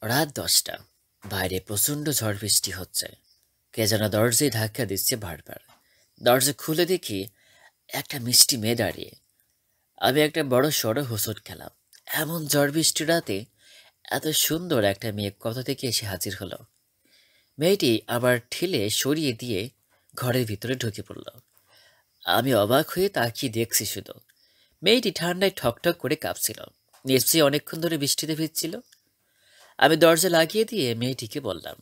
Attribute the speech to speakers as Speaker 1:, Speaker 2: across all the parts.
Speaker 1: রাত ১০টা। বাইরে প্রচণ্ড ঝড় বৃষ্টি হচ্ছে। কে যেন দরজায় ধাক্কা দিচ্ছে বারবার। দরজা খুলে দেখি একটা মিষ্টি মেয়ে দাঁড়িয়ে। আমি একটা বড় সড়ো হোঁচট খেলাম। এমন ঝড় বৃষ্টি রাতে এত সুন্দর একটা মেয়ে কোথা থেকে এসে হাজির হলো। মেয়েটি আবার ঠেলে সরিয়ে দিয়ে ঘরের ভিতরে ঢুকে পড়ল। আমি অবাক হয়ে তাকিয়ে দেখছি শুধু। মেয়েটি ঠান্ডায় ঠকঠক করে কাঁপছিল। নিশ্চয়ই অনেকক্ষণ ধরে বৃষ্টিতে ভিজছিল। আমি দরজা লাগিয়ে দিয়ে মেয়েটিকে বললাম,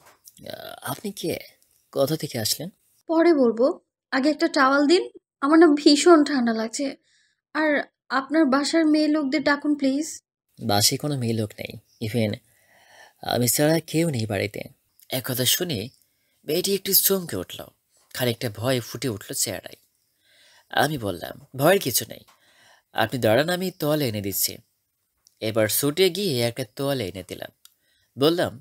Speaker 1: আপনি কে? কোথা থেকে আসলেন?"
Speaker 2: পরে বলবো। আগে একটা টাওয়াল দিন। আমার না ভীষণ ঠান্ডা লাগছে। আর আপনার বাসার মেয়ে লোকদের ডাকুন প্লিজ।
Speaker 1: বাসায় কোনো মেয়ে লোক নেই। ইভেন আমি ছাড়া কেউ নেই বাড়িতে। একথা শুনে মেয়েটি একটু চমকে উঠল। খানিকটা ভয় ফুটে উঠল চেহারায়। আমি বললাম, ভয়ের কিছু নেই, আপনি দাঁড়ান, আমি তোয়ালে এনে দিচ্ছি। এবার ছুটে গিয়ে একটা তোয়ালে এনে দিলাম। বললাম,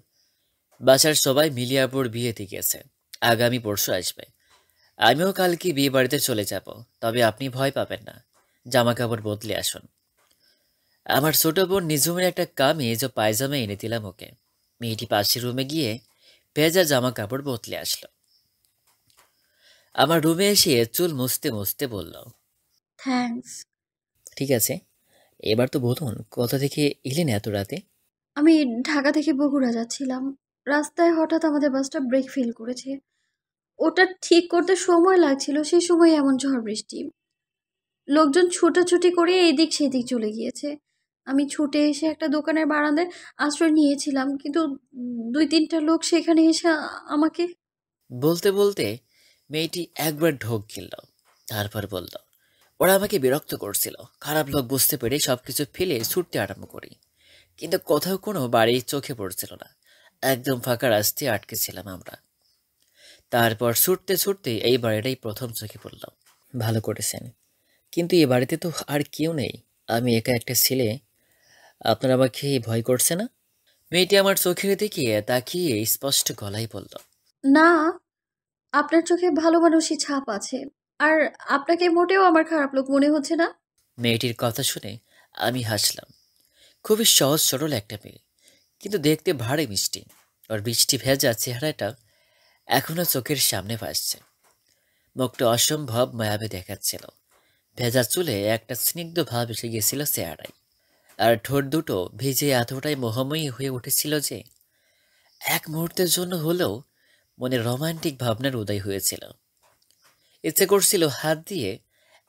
Speaker 1: বাসার সবাই মিলিয়াপুর বিয়েতে গেছে, আগামী পরশু আসবে। আমিও কালকে বিয়ে বাড়িতে চলে যাব। তবে আপনি ভয় পাবেন না, জামা কাপড় বদলে আসুন। আমার ছোট বোন নিজুমের একটা কামিজ ও পায়জামা এনে দিলাম ওকে। মেয়েটি পাশের রুমে গিয়ে ভেজা জামা কাপড় বদলে আসলো। আমার রুমে এসে চুল মুছতে মুছতে বলল,
Speaker 2: থ্যাঙ্কস।
Speaker 1: ঠিক আছে, এবার তো বলুন কোথা থেকে এলেন এত রাতে?
Speaker 2: আমি ঢাকা থেকে বগুড়া যাচ্ছিলাম। রাস্তায় হঠাৎ আমাদের বাসটা ব্রেক ফেল করেছে। ওটা ঠিক করতে সময় লাগছিল, সেই সময় এমন ঝড় বৃষ্টি। লোকজন ছুটাছুটি করে এদিক সেদিক চলে গিয়েছে। আমি ছুটে এসে একটা দোকানের বারান্দায় আশ্রয় নিয়েছিলাম, কিন্তু ২-৩টা লোক সেখানে এসে আমাকে।
Speaker 1: বলতে বলতে মেয়েটি একবার ঢোক গিলল। তারপর বলল, ওরা আমাকে বিরক্ত করছিল। খারাপ লোক বুঝতে পেরে সবকিছু ফেলে ছুটতে আরম্ভ করি। কিন্তু কোথাও কোনো বাড়ি চোখে পড়ছিল না। একদম ফাঁকা রাস্তায় আটকে ছিলাম আমরা। তারপর ছুটতে ছুটতে এই বাড়িটাই প্রথম চোখে পড়ল। ভালো করেছেন, কিন্তু এ বাড়িতে তো আর কেউ নেই। আমি একা একটা ছেলে। আপনার আমাকে ভয় করছে না? মেয়েটি আমার চোখের দিকে তাকিয়ে স্পষ্ট গলায় বলল,
Speaker 2: না, আপনার চোখে ভালো মানুষই ছাপ আছে। আর আপনাকে মোটেও আমার খারাপ লোক মনে হচ্ছে না।
Speaker 1: মেয়েটির কথা শুনে আমি হাসলাম। খুবই সহজ সরল একটা মেয়ে, কিন্তু দেখতে ভারী মিষ্টি। ওর বৃষ্টি ভেজা চেহারাটা এখনো চোখের সামনে ভাসছে। মুখটা অসম্ভব মায়াবী দেখাচ্ছিল। ভেজা চুলে একটা স্নিগ্ধ ভাব এসে গেছিল চেহারায়। আর ঠোঁট দুটো ভিজে এতটাই মোহময়ী হয়ে উঠেছিল যে এক মুহূর্তের জন্য হলেও মনে রোমান্টিক ভাবনার উদয় হয়েছিল। ইচ্ছে করছিল হাত দিয়ে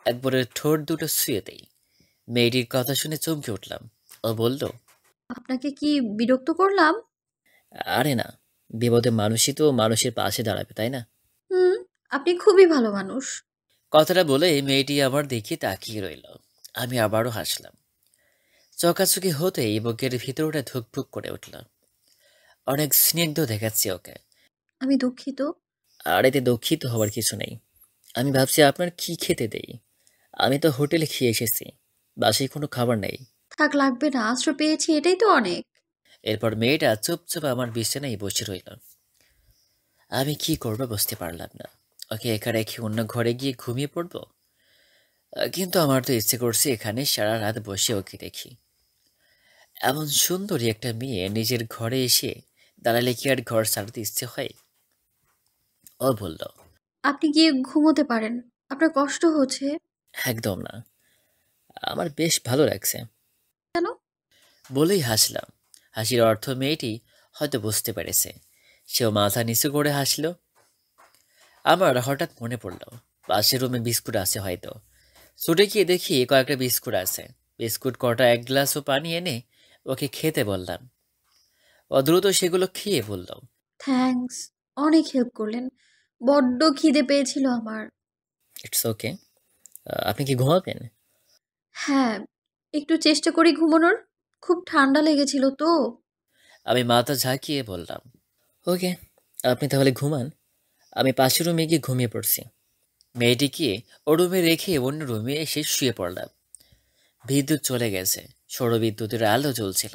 Speaker 1: একবারে ঠোঁট দুটো ছুঁয়ে দেই। মেয়েটির কথা শুনে চমকে উঠলাম। ও বলল,
Speaker 2: আপনাকে কি বিরক্ত করলাম?
Speaker 1: আরে না, বিপদে মানুষই তো মানুষের পাশে দাঁড়াবে, তাই না?
Speaker 2: হুম, আপনি খুবই ভালো মানুষ।
Speaker 1: কথাটা বলে মেয়েটি আমার দিকে তাকিয়ে রইল। আমি আবারও হাসলাম। চকাচকি হতেই বুকের ভিতরটা ধুকপুক করে উঠল। অনেক স্নিগ্ধ দেখাচ্ছে ওকে।
Speaker 2: আমি দুঃখিত।
Speaker 1: আর এতে দুঃখিত হওয়ার কিছু নেই। আমি ভাবছি আপনার কি খেতে দেই। আমি তো হোটেলে খেয়ে এসেছি, বাসায় কোনো খাবার নেই।
Speaker 2: থাক, লাগবে না, আশ্রয় পেয়েছি এটাই তো অনেক।
Speaker 1: এরপর মেয়েটা চুপচাপ আমার বিছানায় বসে রইল। আমি কি করবো বুঝতে পারলাম না। ওকে একা রেখে অন্য ঘরে গিয়ে ঘুমিয়ে পড়বো, কিন্তু আমার তো ইচ্ছে করছে এখানে সারা রাত বসে ওকে দেখি। এমন সুন্দরী একটা মেয়ে নিজের ঘরে এসে দাঁড়ালে কি আর ঘর ছাড়তে ইচ্ছে হয়? ও বলল,
Speaker 2: আপনি গিয়ে ঘুমোতে পারেন। আপনার কষ্ট হচ্ছে?
Speaker 1: একদম না, আমার বেশ ভালো লাগছে।
Speaker 2: কেন?
Speaker 1: বলেই হাসলাম। হাসির অর্থ মেয়েটি হয়তো বুঝতে পেরেছে। সেও মাথা নিচু করে হাসলো। আমার হঠাৎ মনে পড়ল, পাশের রুমে বিস্কুট আছে হয়তো। ছুটে গিয়ে দেখি কয়েকটা বিস্কুট আছে। বিস্কুট কটা, এক গ্লাস ও পানি এনে ওকে খেতে বললাম। ও দ্রুত সেগুলো খেয়ে বলল,
Speaker 2: থ্যাঙ্কস। অনেক হেল্প করলেন। বড্ড খিদে পেয়েছিল আমার।
Speaker 1: It's okay. আপনি কি ঘুমাবেন?
Speaker 2: হ্যাঁ, একটু চেষ্টা করি ঘুমানোর। খুব ঠান্ডা লেগেছিল তো।
Speaker 1: আমি মাথা ঝাঁকিয়ে বললাম, ওকে, আপনি তাহলে ঘুমান। আমি পাশের রুমে গিয়ে ঘুমিয়ে পড়ছি। মেয়েটিকে ও রুমে রেখে অন্য রুমে এসে শুয়ে পড়লাম। বিদ্যুৎ চলে গেছে। সৌরবিদ্যুতের আলো জ্বলছিল।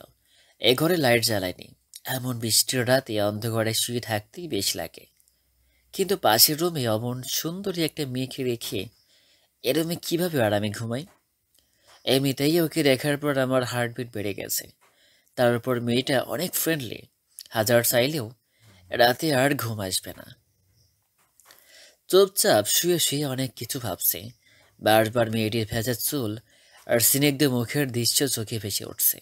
Speaker 1: এ ঘরে লাইট জ্বালায়নি। এমন বৃষ্টির রাতে অন্ধকারে শুয়ে থাকতেই বেশ লাগে। কিন্তু পাশের রুমে অমন সুন্দরী একটা মেয়েকে রেখে এ রুমে কিভাবে আরামে ঘুমাই? এমনিতেই ওকে দেখার পর আমার হার্টবিট বেড়ে গেছে। তার উপর মেয়েটা অনেক ফ্রেন্ডলি, হাজার চাইলেও রাতে আর ঘুম আসবে না। চুপচাপ শুয়ে শুয়ে অনেক কিছু ভাবছি। বারবার মেয়েটির ভেজা চুল আর স্নিগ্ধ মুখের দৃশ্য চোখে ভেসে উঠছে।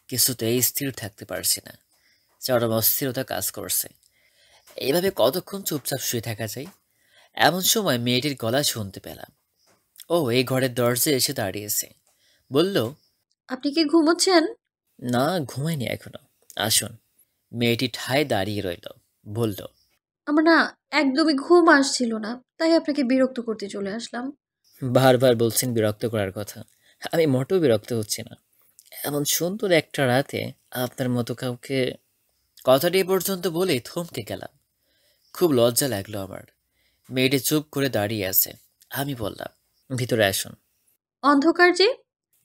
Speaker 1: কিছুতেই স্থির থাকতে পারছি না, চরম অস্থিরতা কাজ করছে। এইভাবে কতক্ষণ চুপচাপ শুয়ে থাকা যায়? এমন সময় মেয়েটির গলা শুনতে পেলাম। ও এই ঘরের দরজায় এসে দাঁড়িয়েছে। বলল,
Speaker 2: আপনি কি ঘুমোচ্ছেন?
Speaker 1: না, ঘুমাইনি এখনো, আসুন। মেয়েটি ঠায় দাঁড়িয়ে রইল, বলল,
Speaker 2: আমার না একদমই ঘুম আসছিল না, তাই আপনাকে বিরক্ত করতে চলে আসলাম।
Speaker 1: বারবার বলছেন বিরক্ত করার কথা। আমি মোটেও বিরক্ত হচ্ছি না। এমন সুন্দর একটা রাতে আপনার মতো কাউকে। কথাটি এ পর্যন্ত বলেই থমকে গেলাম। খুব লজ্জা লাগলো আমার। মেয়েটি চুপ করে দাঁড়িয়ে আছে। আমি বললাম, ভিতরে আসুন।
Speaker 2: অন্ধকার যে।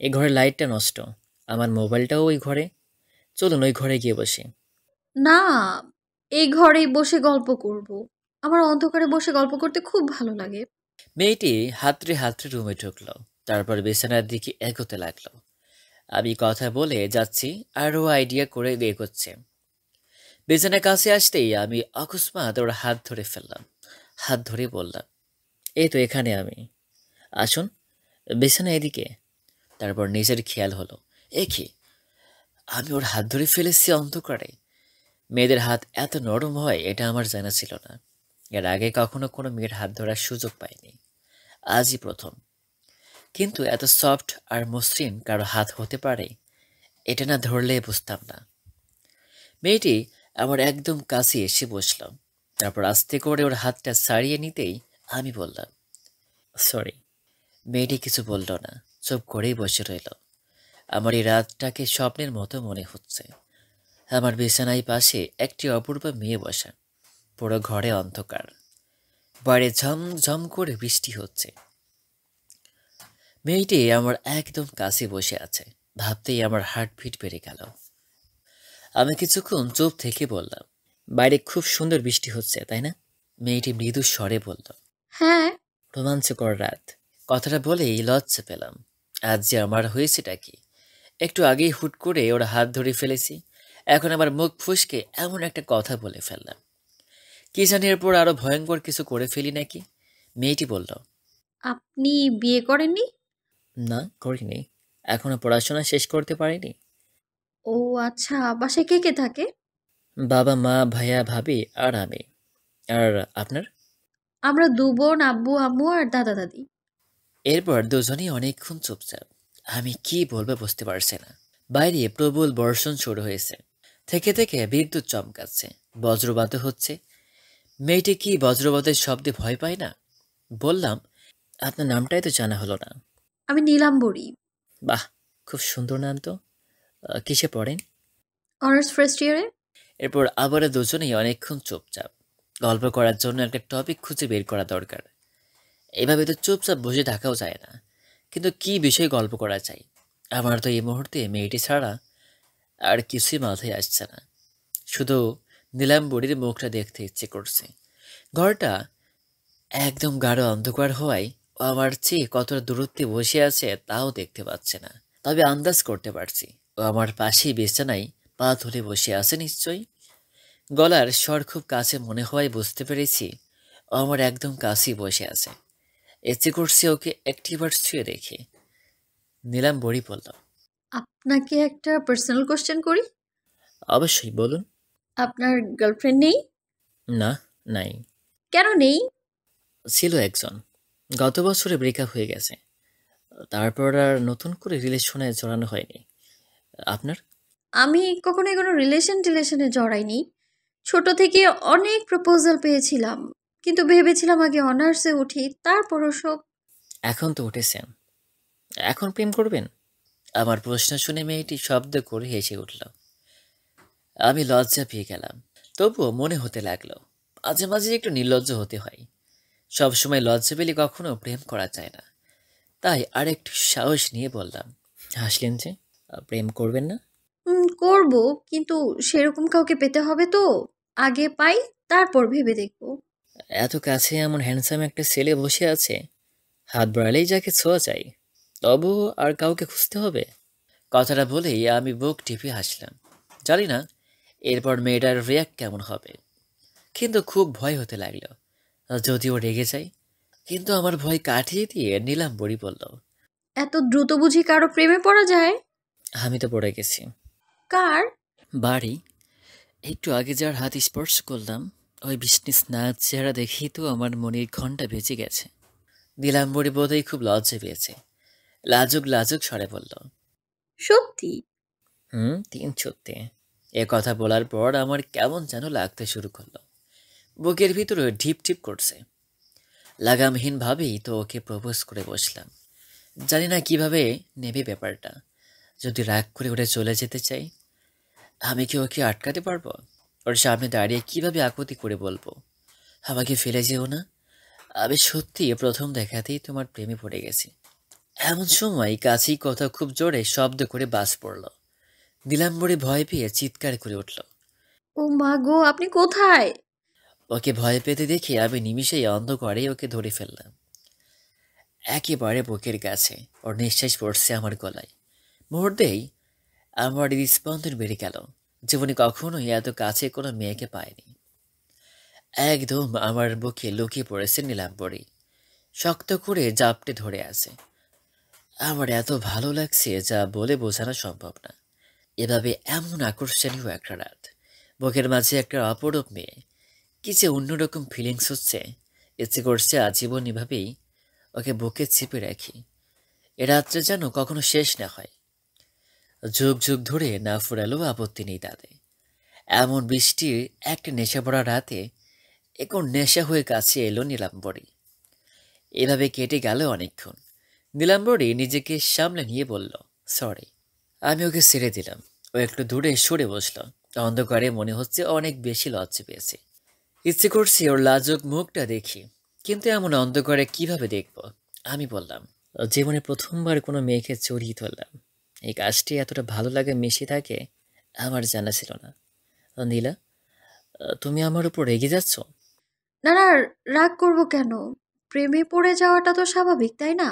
Speaker 1: এই ঘরের লাইটটা নষ্ট, আমার মোবাইলটাও ওই ঘরে। চলুন ওই ঘরে গিয়ে বসি।
Speaker 2: না, এই ঘরেই বসে গল্প করব। আমার অন্ধকারে বসে গল্প করতে খুব ভালো লাগে।
Speaker 1: মেয়েটি হাতড়ে হাতড়ে রুমে ঢুকলো, তারপর বিছানার দিকে এগোতে লাগলো। আমি কথা বলে যাচ্ছি, আরও আইডিয়া করে এগোচ্ছে। বিছানার কাছে আসতেই আমি অকস্মাৎ ওর হাত ধরে ফেললাম। হাত ধরে বললাম, এই তো এখানে আমি, আসুন বিছানা এদিকে। তারপর নিজের খেয়াল হলো, এ কি, আমি ওর হাত ধরে ফেলেছি অন্ধকারে। মেয়েদের হাত এত নরম হয় এটা আমার জানা ছিল না। এর আগে কখনো কোনো মেয়ের হাত ধরার সুযোগ পাইনি, আজই প্রথম। কিন্তু এত সফট আর মসৃণ কারো হাত হতে পারে, এটা না ধরলে বুঝতাম না। মেয়েটি আমার একদম কাছে এসে বসলাম। তারপর আস্তে করে ওর হাতটা ছাড়িয়ে নিতেই আমি বললাম, সরি। মেয়েটি কিছু বলল না, চুপ করেই বসে রইল। আমার এই রাতটাকে স্বপ্নের মতো মনে হচ্ছে। আমার বিছানায় পাশে একটি অপূর্ব মেয়ে বসা। পুরো ঘরে অন্ধকার, বাইরে ঝমঝম করে বৃষ্টি হচ্ছে। মেয়েটি আমার একদম কাছে বসে আছে। ভাবতেই আমার হার্টবিট বেড়ে গেল। আমি কিছুক্ষণ চুপ থেকে বললাম, বাইরে খুব সুন্দর বৃষ্টি হচ্ছে, তাই না? মেয়েটি মৃদু স্বরে বলল,
Speaker 2: হ্যাঁ।
Speaker 1: রোমাঞ্চকর রাত। কথাটা বলেই লজ্জা পেলাম। আজ যে আমার হয়েছেটা কি? একটু আগেই হুট করে ওর হাত ধরে ফেলেছি, এখন আবার মুখ ফুসকে এমন একটা কথা বলে ফেললাম। কি জানি এরপর আরো ভয়ঙ্কর কিছু করে ফেলি নাকি। মেয়েটি বলল,
Speaker 2: আপনি বিয়ে করেননি?
Speaker 1: না, করিনি, এখনো পড়াশোনা শেষ করতে পারিনি।
Speaker 2: ও আচ্ছা, বাসায় কে কে থাকে?
Speaker 1: বাবা মা ভাইয়া ভাবি আর আমি। আর আপনার?
Speaker 2: আমরা দু বোন, আব্বু আম্মু আর দাদা দাদি।
Speaker 1: এরপর দুজনেই অনেকক্ষণ চুপচাপ। আমি কি বলবো বুঝতে পারছি না। বাইরে প্রবল বর্ষণ শুরু হয়েছে। থেকে থেকে বিদ্যুৎ চমকাচ্ছে, বজ্রপাত হচ্ছে। মেয়েটি কি বজ্রপাতের শব্দে ভয় পায় না? বললাম, আপনার নামটাই তো জানা হলো না।
Speaker 2: আমি নীলাম্বরী।
Speaker 1: বাহ, খুব সুন্দর নাম তো। কিসে পড়েন?
Speaker 2: অনার্স ফার্স্ট ইয়ারে।
Speaker 1: এরপর আবারও দুজনেই অনেকক্ষণ চুপচাপ। গল্প করার জন্য একটা টপিক খুঁজে বের করা দরকার। এভাবে তো চুপচাপ বসে থাকাও যায় না। কিন্তু কি বিষয়ে গল্প করা যায়? আমার তো এই মুহূর্তে মেয়েটি ছাড়া আর কিছুই মাথায় আসছে না। শুধু নীলাম্বরীর মুখটা দেখতে ইচ্ছে করছে। ঘরটা একদম গাঢ় অন্ধকার হওয়ায় ও আমার চেয়ে কতটা দূরত্বে বসে আছে তাও দেখতে পাচ্ছে না। তবে আন্দাজ করতে পারছি ও আমার পাশেই বিছানায় পা তুলে বসে আছে নিশ্চয়ই। গলার স্বর খুব কাছে মনে হওয়ায় বুঝতে পেরেছি ও আমার একদম কাছেই বসে আছে। ইচ্ছে করছে ওকে একটিবার ছুঁয়ে দেখি। নীলাম্বরী বলল,
Speaker 2: আপনাকে একটা পার্সোনাল কোশ্চেন করি।
Speaker 1: অবশ্যই বলুন।
Speaker 2: আপনার গার্লফ্রেন্ড নেই?
Speaker 1: না, নাই।
Speaker 2: কেন নেই?
Speaker 1: ছিল একজন, গত বছরে ব্রেকআপ হয়ে গেছে। তারপর আর নতুন করে রিলেশনে জড়ানো হয়নি। আপনার?
Speaker 2: আমি কখনো কোনো রিলেশনে জড়াইনি। ছোট থেকে অনেক প্রপোজাল পেয়েছিলাম, কিন্তু ভেবেছিলাম আগে অনার্সে উঠি, তারপর সব।
Speaker 1: এখন তো উঠেছেন, এখন প্রেম করবেন? আমার প্রশ্ন শুনে মেয়েটি শব্দ করে হেসে উঠল। আমি লজ্জা পেয়ে গেলাম, তবুও মনে হতে লাগলো মাঝে মাঝে একটু নির্লজ্জ হতে হয়। সবসময় লজ্জা পেলে কখনো প্রেম করা যায় না। তাই আর একটু সাহস নিয়ে বললাম, হাসলেন যে, প্রেম করবেন না?
Speaker 2: করব, কিন্তু সেরকম কাউকে পেতে হবে তো। আগে পাই, তারপর ভেবে দেখব।
Speaker 1: এত কাছে এমন হ্যান্ডসাম একটা ছেলে বসে আছে, হাত বাড়ালেই যাকে ছোঁয়া যায়। তবু আর কাউকে খুঁজতে হবে? কথাটা বলেই আমি বুক টিপে হাসলাম। জানি না এরপর মেয়েটার রিয়াক্ট কেমন হবে, কিন্তু খুব ভয় হতে লাগলো। যদিও রেগে যায়, কিন্তু আমার ভয় কাটিয়ে দিয়ে নিলাম বড়ি বলল,
Speaker 2: এত দ্রুত বুঝি কারো প্রেমে পড়া যায়?
Speaker 1: আমি তো পড়ে গেছি।
Speaker 2: কার?
Speaker 1: বাড়ি, একটু আগে যার হাত স্পর্শ করলাম, ওই বিষ্ণু স্নাত চেহারা দেখেই তো আমার মনের ঘন্টা বেজে গেছে। নীলাম্বরী বোধহয় খুব লজ্জা পেয়েছে, লাজুক লাজুক স্বরে বলল,
Speaker 2: সত্যি?
Speaker 1: তিন সত্যি। এ কথা বলার পর আমার কেমন যেন লাগতে শুরু করলো, বুকের ভিতরে ঢিপ ঢিপ করছে। লাগামহীন ভাবেই তো ওকে প্রপোজ করে বসলাম। জানি না কিভাবে নেবে ব্যাপারটা। যদি রাগ করে উঠে চলে যেতে চাই, আমি কি ওকে আটকাতে পারবো? ওর সামনে দাঁড়িয়ে কিভাবে আকুতি করে বলবো, আমাকে ফেলে যেও না, আমি সত্যি প্রথম দেখাতেই তোমার প্রেমে পড়ে গেছি। এমন সময় কাছেই কথা খুব জোরে শব্দ করে বাজ পড়ল। নীলাম্বরী ভয় পেয়ে চিৎকার করে উঠল।
Speaker 2: ও মা গো, আপনি কোথায়?
Speaker 1: ওকে ভয় পেতে দেখে আমি নিমিষেই অন্ধকারে ওকে ধরে ফেললাম, একেবারে বুকের কাছে। ওর নিঃশ্বাস পড়ছে আমার গলায়। মুহূর্তেই আমার হৃদস্পন্দন বেড়ে গেল। জীবনে কখনোই এত কাছে কোনো মেয়েকে পাইনি। একদম আমার বুকে লুকিয়ে পড়েছে নীলাম্বরী, শক্ত করে জাপটে ধরে আছে। আমার এত ভালো লাগছে যা বলে বোঝানো সম্ভব না। এভাবে এমন আকর্ষণীয় একটা রাত, বুকের মাঝে একটা অপরূপ মেয়ে, কি যে অন্যরকম ফিলিংস হচ্ছে। ইচ্ছে করছে আজীবন এভাবেই ওকে বুকে চেপে রাখি। এ রাত্রে যেন কখনো শেষ না হয়। যুগ যুগ ধরে না ফুরালেও আপত্তি নেই তাতে। এমন বৃষ্টির একটা নেশা ভরা রাতে এখন নেশা হয়ে কাছে এলো নীলাম্বরী। এভাবে কেটে গেল অনেকক্ষণ। নীলাম্বরী নিজেকে সামলে নিয়ে বলল, সরি। আমি ওকে ছেড়ে দিলাম। ও একটু দূরে সরে বসলো। অন্ধকারে মনে হচ্ছে অনেক বেশি লজ্জা পেয়েছে। ইচ্ছে করছে ওর লাজুক মুখটা দেখি, কিন্তু এমন অন্ধকারে কিভাবে দেখব? আমি বললাম, জীবনে প্রথমবার কোনো মেয়েকে জড়িয়ে ধরলাম। এই কাজটি এতটা ভালো লাগে মিশে থাকে আমার জানা ছিল না। নীলা, তুমি আমার উপর রেগে যাচ্ছ?
Speaker 2: না না, রাগ করব কেন? প্রেমে পড়ে যাওয়াটা তো স্বাভাবিক, তাই না?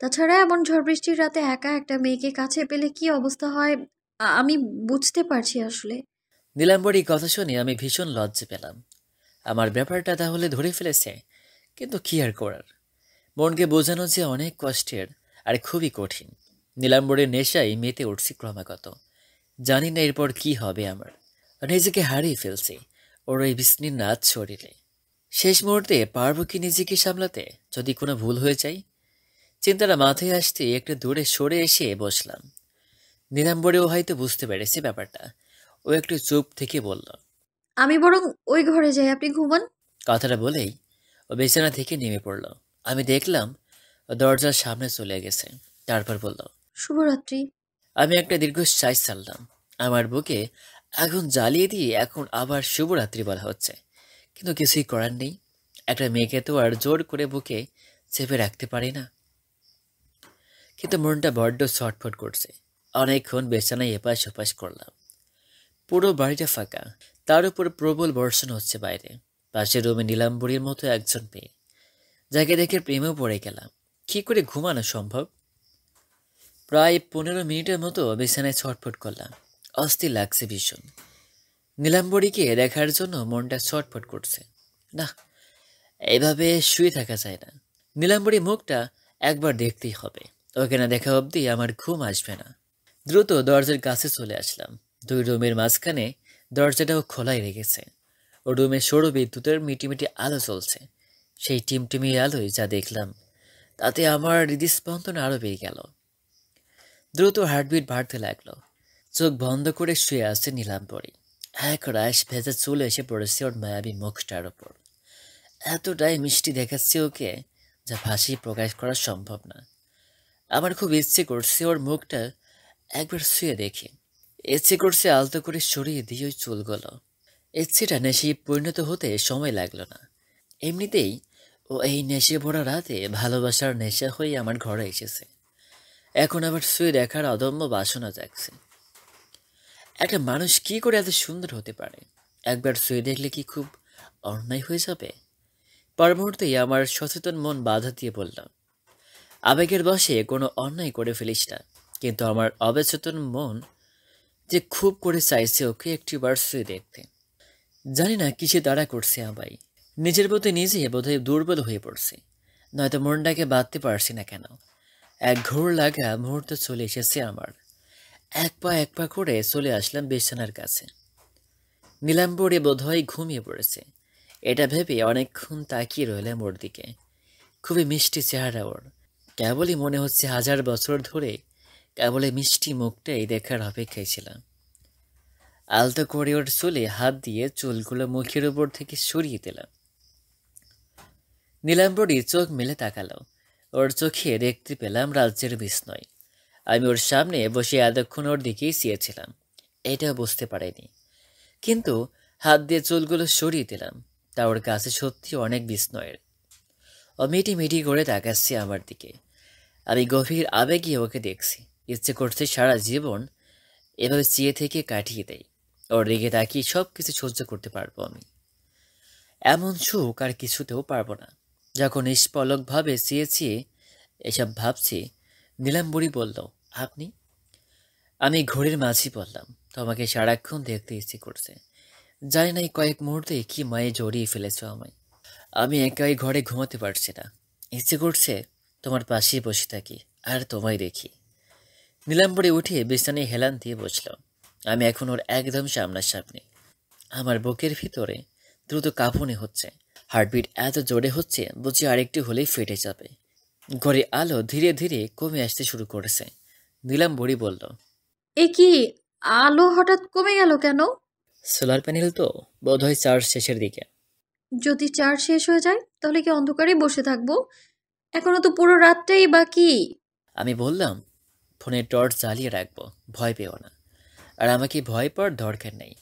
Speaker 2: তাছাড়া এমন ঝড় বৃষ্টির রাতে একা একটা মেয়েকে কাছে পেলে কি অবস্থা হয় আমি বুঝতে পারছি আসলে।
Speaker 1: নীলাম্বরী কথা শুনে আমি ভীষণ লজ্জা পেলাম। আমার ব্যাপারটা তাহলে ধরে ফেলেছে, কিন্তু কি আর করার। মনকে বোঝানো যে অনেক কষ্টের আর খুবই কঠিন। নীলাম্বরের নেশায় মেতে উঠছি ক্রমাগত। জানি না এরপর কি হবে আমার। নিজেকে হারিয়ে ফেলছি ওর ওই বিস্নির নাচ শরীরে। শেষ মুহূর্তে পারবো কি নিজেকে সামলাতে যদি কোনো ভুল হয়ে যায়? চিন্তাটা মাথায় আসতে একটু দূরে সরে এসে বসলাম। নীলাম্বরেও হয়তো বুঝতে পেরেছে ব্যাপারটা। ও একটু চুপ থেকে বলল,
Speaker 2: আমি বরং ওই ঘরে যাই, আপনি ঘুমান।
Speaker 1: কথাটা বলেই ও বিছানা থেকে নেমে পড়ল। আমি দেখলাম ও দরজার সামনে চলে গেছে। তারপর বলল,
Speaker 2: শুভরাত্রি।
Speaker 1: আমি একটা দীর্ঘশ্বাস ছাড়লাম। আমার বুকে আগুন জ্বালিয়ে দিয়ে এখন আবার শুভরাত্রি বলা হচ্ছে, কিন্তু কিছুই করার নেই। একটা মেয়েকে তো আর জোর করে বুকে চেপে রাখতে পারি না। কিন্তু মনটা বড্ড ছটফট করছে। অনেকক্ষণ বিছানায় এপাশ ওপাশ করলাম। পুরো বাড়িটা ফাঁকা, তার উপর প্রবল বর্ষণ হচ্ছে বাইরে। পাশের রুমে নীলাম্বরীর মতো একজন মেয়ে, যাকে দেখে প্রেমেও পড়ে গেলাম। কি করে ঘুমানো সম্ভব? প্রায় 15 মিনিটের মতো বিছানায় ছটফট করলাম। অস্থির লাগছে ভীষণ। নীলাম্বরীকে দেখার জন্য মনটা ছটফট করছে। না, এভাবে শুয়ে থাকা যায় না। নীলাম্বরী মুখটা একবার দেখতেই হবে। ওকে না দেখা অবধি আমার ঘুম আসবে না। দ্রুত দরজার কাছে চলে আসলাম। দুই রুমের মাঝখানে দরজাটাও খোলাই রেখেছে। ও রুমে সৌর বিদ্যুতের মিটিমিটি আলো চলছে। সেই টিমটিমি আলোয় যা দেখলাম, তাতে আমার হৃদস্পন্দন আরো বেড়ে গেল। দ্রুত হার্টবিট বাড়তে লাগলো। চোখ বন্ধ করে শুয়ে আছে নীলাম্বরী। এক রাশ ভেজা চুল এসে পড়েছে ওর মায়াবী মুখটার ওপর। এতটাই মিষ্টি দেখাচ্ছে ওকে, যা ভাষায় প্রকাশ করা সম্ভব না। আমার খুব ইচ্ছে করছে ওর মুখটা একবার শুয়ে দেখি। ইচ্ছে করছে আলতো করে সরিয়ে দিয়ে ওই চুলগুলো। ইচ্ছেটা নেশে পরিণত হতে সময় লাগলো না। এমনিতেই ও এই নেশে ভরা রাতে ভালোবাসার নেশা হয়ে আমার ঘরে এসেছে। এখন আবার শুয়ে দেখার অদম্য বাসনা জাগছে। একটা মানুষ কি করে এত সুন্দর হতে পারে? একবার শুয়ে দেখলে কি খুব অন্যায় হয়ে যাবে? পর মুহূর্তেই আমার সচেতন মন বাধা দিয়ে বললাম, আবেগের বশে কোনো অন্যায় করে ফেলিস না, কিন্তু আমার অবচেতন মন যে খুব করে চাইছে ওকে একটিবার ছুঁয়ে দেখতে। জানি না কিসে তাড়া করছে আমায়। নিজের প্রতি নিজে বোধহয় দুর্বল হয়ে পড়ছে, নয়তো মনটাকে বাঁধতে পারছি না কেন। এক ঘোর লাগা মুহূর্ত চলে এসেছে আমার। এক পা করে চলে আসলাম বিছানার কাছে। নীলাম্বরী বোধহয় ঘুমিয়ে পড়েছে, এটা ভেবে অনেকক্ষণ তাকিয়ে রইলাম ওর দিকে। খুবই মিষ্টি চেহারা ওর। কেবলই মনে হচ্ছে 1000 বছর ধরে কেবলই মিষ্টি মুখটাই দেখার অপেক্ষায় ছিলাম। আলতো করে ওর চুলে হাত দিয়ে চুলগুলো মুখের উপর থেকে সরিয়ে দিলাম। নীলাম্বরী চোখ মেলে তাকালো। ওর চোখে দেখতে পেলাম রাজ্যের বিস্ময়। আমি ওর সামনে বসে এতক্ষণ ওর দিকেই চেয়েছিলাম, এটাও বুঝতে পারিনি। কিন্তু হাত দিয়ে চুলগুলো সরিয়ে দিলাম, তা ওর কাছে সত্যি অনেক বিস্ময়ের। ও মিটি মিটি করে তাকাচ্ছে আমার দিকে। আমি গভীর আবেগে ওকে দেখছি। ইচ্ছে করছে সারা জীবন এভাবে চেয়ে থেকে কাটিয়ে দেয়। ওর দিকে তাকিয়ে সব কিছু সহ্য করতে পারবো আমি। এমন সুখ আর কিছুতেও পারবো না। যখন নিষ্পলকভাবে চেয়ে এসব ভাবছি, নীলাম্বরী বলল, আপনি? আমি ঘড়ির মাঝি বললাম, তোমাকে সারাক্ষণ দেখতে ইচ্ছে করছে। জানি না এই কয়েক মুহূর্তে কি মায়ে জড়িয়ে ফেলেছ আমায়। আমি একাই ঘরে ঘুমাতে পারছি না। ইচ্ছে করছে তোমার পাশেই বসে থাকি আর তোমায় দেখি। নীলাম্বরী উঠে বিছানায় হেলান দিয়ে বসল। আমি এখন ওর একদম সামনাসামনি। আমার বুকের ভিতরে দ্রুত কাঁপুনি হচ্ছে। হার্টবিট এত জোরে হচ্ছে বুঝি আরেকটু হলেই ফেটে যাবে। ঘরে আলো ধীরে ধীরে কমে আসতে শুরু করেছে। নীলাম্বরী বলল,
Speaker 2: এ কি, আলো হঠাৎ কমে গেল কেন?
Speaker 1: সোলার প্যানেল তো, বোধহয় চার্জ শেষের দিকে।
Speaker 2: যদি চার্জ শেষ হয়ে যায় তাহলে কি অন্ধকারেই বসে থাকবো? এখনো তো পুরো রাতটাই বাকি।
Speaker 1: আমি বললাম, ফোনের টর্চ জ্বালিয়ে রাখবো, ভয় পেও না। আর আমাকে ভয় পাওয়ার দরকার নেই।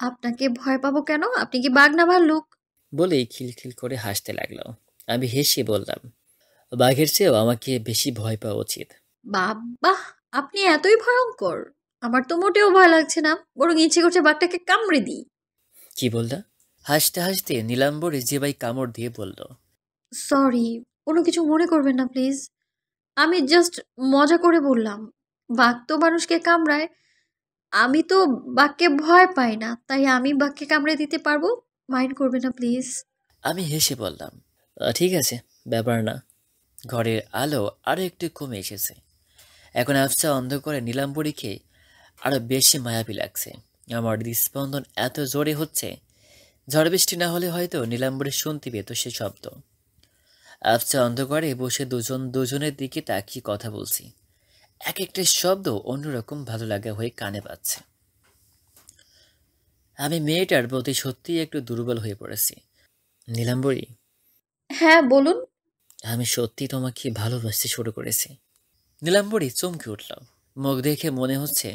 Speaker 2: আপনাকে ভয় পাবো কেন? আপনি কি বাঘ না ভাল্লুক?
Speaker 1: বলেই খিলখিল করে হাসতে লাগলো। আমি হেসে বললাম, বাঘের চেয়েও আমাকে বেশি ভয় পাওয়া উচিত।
Speaker 2: বাবা, আপনি এতই ভয়ঙ্কর! আমার তো মোটেও ভয় লাগছে না, বরং ইচ্ছে করছে বাঘটাকে কামড়ে দিই।
Speaker 1: কি বললা? হাসতে হাসতে নীলাম্বরী জিবাই কামড় দিয়ে বলল,
Speaker 2: সরি, কোনো কিছু মনে করবেন না প্লিজ। আমি জাস্ট মজা করে বললাম। বাঘ তো মানুষকে কামড়ায়। আমি তো বাঘকে ভয় পাই না, তাই আমি বাঘকে কামড়ে দিতে পারবো। মাইন্ড করবেন না প্লিজ।
Speaker 1: আমি হেসে বললাম, ঠিক আছে, ব্যাপার না। ঘরের আলো আরো একটু কমে এসেছে। এখন আবছা অন্ধকারে নীলাম্বরীকে আরো বেশি মায়াবী লাগছে। আমার হৃদস্পন্দন এত জোরে হচ্ছে, ঝড় বৃষ্টি না হলে হয়তো নীলাম্বরী শুনতে পেত সে শব্দ। আবছা অন্ধকারে বসে দুজন দুজনের দিকে তাকিয়ে কথা বলছি। এক একটা শব্দ অন্যরকম ভালো লাগা হয়ে কানে পাচ্ছে। আমি মেয়েটার প্রতি সত্যিই একটু দুর্বল হয়ে পড়েছি। নীলাম্বরী,
Speaker 2: হ্যাঁ, বলুন।
Speaker 1: আমি সত্যি তোমাকে ভালোবাসতে শুরু করেছি। নীলাম্বরী চমকে উঠল। মুখ দেখে মনে হচ্ছে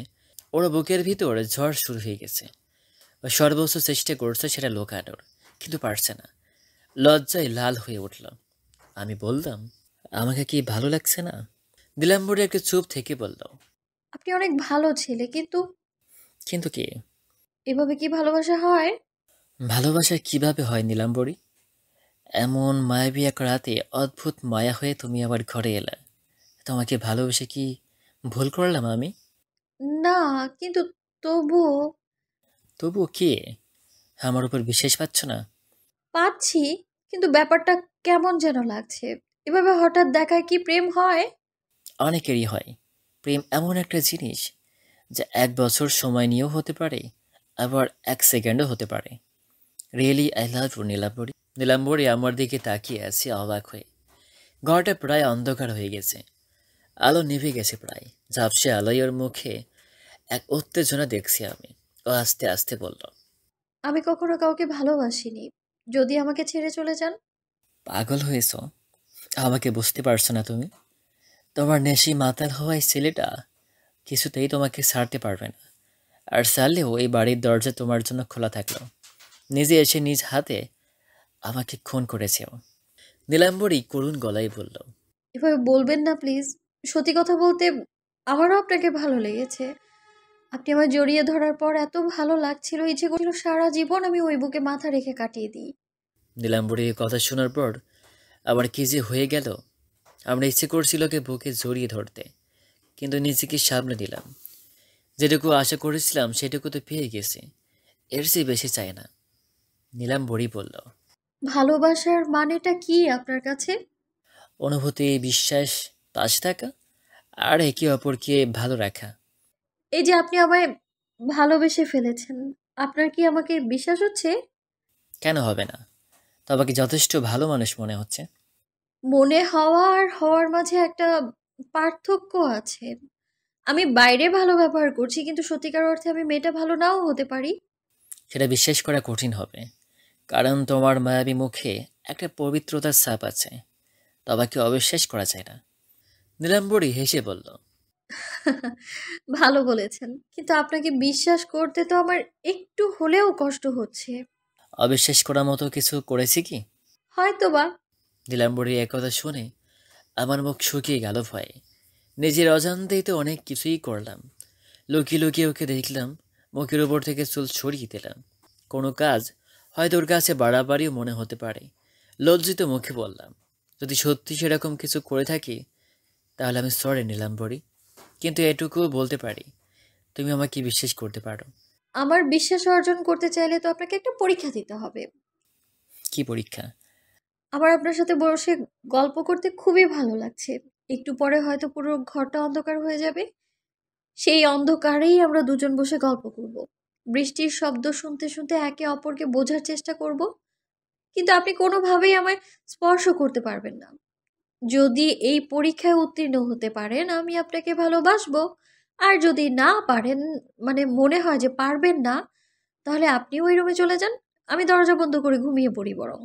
Speaker 1: ওর বুকের ভিতর ঝড় শুরু হয়ে গেছে। ও সর্বোচ্চ চেষ্টা করছে সেটা লুকানোর, কিন্তু পারছে না। লজ্জায় লাল হয়ে উঠল। আমি বললাম, আমাকে কি ভালো লাগছে না? নীলাম্বরী একটু চুপ থেকে বলল,
Speaker 2: আপনি অনেক ভালো ছেলে, কিন্তু
Speaker 1: কিন্তু কি?
Speaker 2: এভাবে কি ভালোবাসা হয়?
Speaker 1: ভালোবাসা কিভাবে হয় নীলাম্বরী? এমন মায়াবী এক রাতে অদ্ভুত মায়া হয়ে তুমি আবার ঘরে এলে। তোমাকে ভালোবেসে কি ভুল করলাম আমি?
Speaker 2: না, কিন্তু তবুও।
Speaker 1: তবুও কি? আমার উপর বিশ্বাস পাচ্ছ না?
Speaker 2: পাচ্ছি, কিন্তু ব্যাপারটা কেমন যেন লাগছে। এভাবে হঠাৎ দেখায় কি প্রেম হয়?
Speaker 1: অনেকেরই হয়। প্রেম এমন একটা জিনিস যা 1 বছর সময় নিয়েও হতে পারে, আবার 1 সেকেন্ডও হতে পারে। Really I love you Nilambari. Nilambari আমার দিকে তাকিয়ে আছে অবাক হয়ে। ঘরটা প্রায় অন্ধকার হয়ে গেছে। আলো নিভে গেছে প্রায়। ঝাপসে আলোয় ওর মুখে এক উত্তেজনা দেখছি আমি। ও আস্তে আস্তে বলল,
Speaker 2: আমি কখনো কাউকে ভালোবাসিনি। যদি আমাকে ছেড়ে চলে যান।
Speaker 1: পাগল হয়েছ? আমাকে বুঝতে পারছো না তুমি? তোমার নেশি মাতাল হওয়ায় ছেলেটা কিছুতেই তোমাকে ছাড়তে পারবে না। আর ছাড়লেও এই বাড়ির দরজা তোমার জন্য খোলা থাকলো। নিজে এসে নিজ হাতে আমাকে খুন করেছে ও। নীলাম্বরী করুণ গলায় বলল,
Speaker 2: এভাবে বলবেন না প্লিজ। সত্যি কথা বলতে, আমারও আপনাকে ভালো লেগেছে। আপনি আমায় জড়িয়ে ধরার পর এত ভালো লাগছিল, ইচ্ছে করছিল সারা জীবন আমি ওই বুকে মাথা রেখে কাটিয়ে দিই।
Speaker 1: নীলাম্বরীর কথা শোনার পর আবার কি যে হয়ে গেল আমরা ইচ্ছে করছিল ওকে বুকে জড়িয়ে ধরতে, কিন্তু নিজেকে সামনে দিলাম। যেটুকু আশা করেছিলাম সেটুকু তো পেয়ে গেছি, এর চেয়ে বেশি চাই না। নীলাম্বরী বলল,
Speaker 2: ভালোবাসার মানেটা কি আপনার কাছে?
Speaker 1: অনুভূতি, বিশ্বাস, পাশে থাকা, আর একে অপরকে ভালো রাখা।
Speaker 2: এই যে আপনি আমায় ভালোবেসে ফেলেছেন, আপনার কি আমাকে বিশ্বাস হচ্ছে?
Speaker 1: কেন হবে না? তবে কি যথেষ্ট ভালো মানুষ মনে হচ্ছে?
Speaker 2: মনে হওয়া আর হওয়ার মাঝে একটা পার্থক্য আছে। আমি বাইরে ভালো ব্যবহার করছি, কিন্তু সত্যিকার অর্থে আমি মেয়েটা ভালো নাও হতে পারি।
Speaker 1: সেটা বিশ্বাস করা কঠিন হবে, কারণ তোমার মায়াবী মুখে একটা পবিত্রতার ছাপ আছে। তবাকে অবিশ্বাস করা যায় না। নীলাম্বরী হেসে বলল,
Speaker 2: ভালো বলেছেন, কিন্তু আপনাকে বিশ্বাস করতে তো আমার একটু হলেও কষ্ট হচ্ছে।
Speaker 1: অবিশ্বাস করার মতো কিছু করেছি কি?
Speaker 2: হয়তোবা।
Speaker 1: নীলাম্বরী একথা শুনে আমার মুখ শুকিয়ে গেল ভয়ে। নিজের অজান্তেই তো অনেক কিছুই করলাম। লুকিয়ে লুকিয়ে ওকে দেখলাম, মুখের উপর থেকে চুল ছড়িয়ে দিলাম। কোনো কাজ হয়তো ওর কাছে বাড়াবাড়িও মনে হতে পারে। লজ্জিত মুখে বললাম, যদি সত্যি সেরকম কিছু করে থাকি তাহলে আমি সরি নীলাম্বরী, কিন্তু এটুকু বলতে পারি, তুমি আমাকে বিশ্বাস করতে পারো।
Speaker 2: আমার বিশ্বাস অর্জন করতে চাইলে তো আপনাকে একটা পরীক্ষা দিতে হবে।
Speaker 1: কি পরীক্ষা?
Speaker 2: আমার আপনার সাথে বসে গল্প করতে খুবই ভালো লাগছে। একটু পরে হয়তো পুরো ঘরটা অন্ধকার হয়ে যাবে। সেই অন্ধকারেই আমরা দুজন বসে গল্প করব। বৃষ্টির শব্দ শুনতে শুনতে একে অপরকে বোঝার চেষ্টা করব। কিন্তু আপনি কোনোভাবেই আমায় স্পর্শ করতে পারবেন না। যদি এই পরীক্ষায় উত্তীর্ণ হতে পারেন, আমি আপনাকে ভালোবাসবো। আর যদি না পারেন, মানে মনে হয় যে পারবেন না, তাহলে আপনিও ওই রুমে চলে যান। আমি দরজা বন্ধ করে ঘুমিয়ে পড়ি বরং।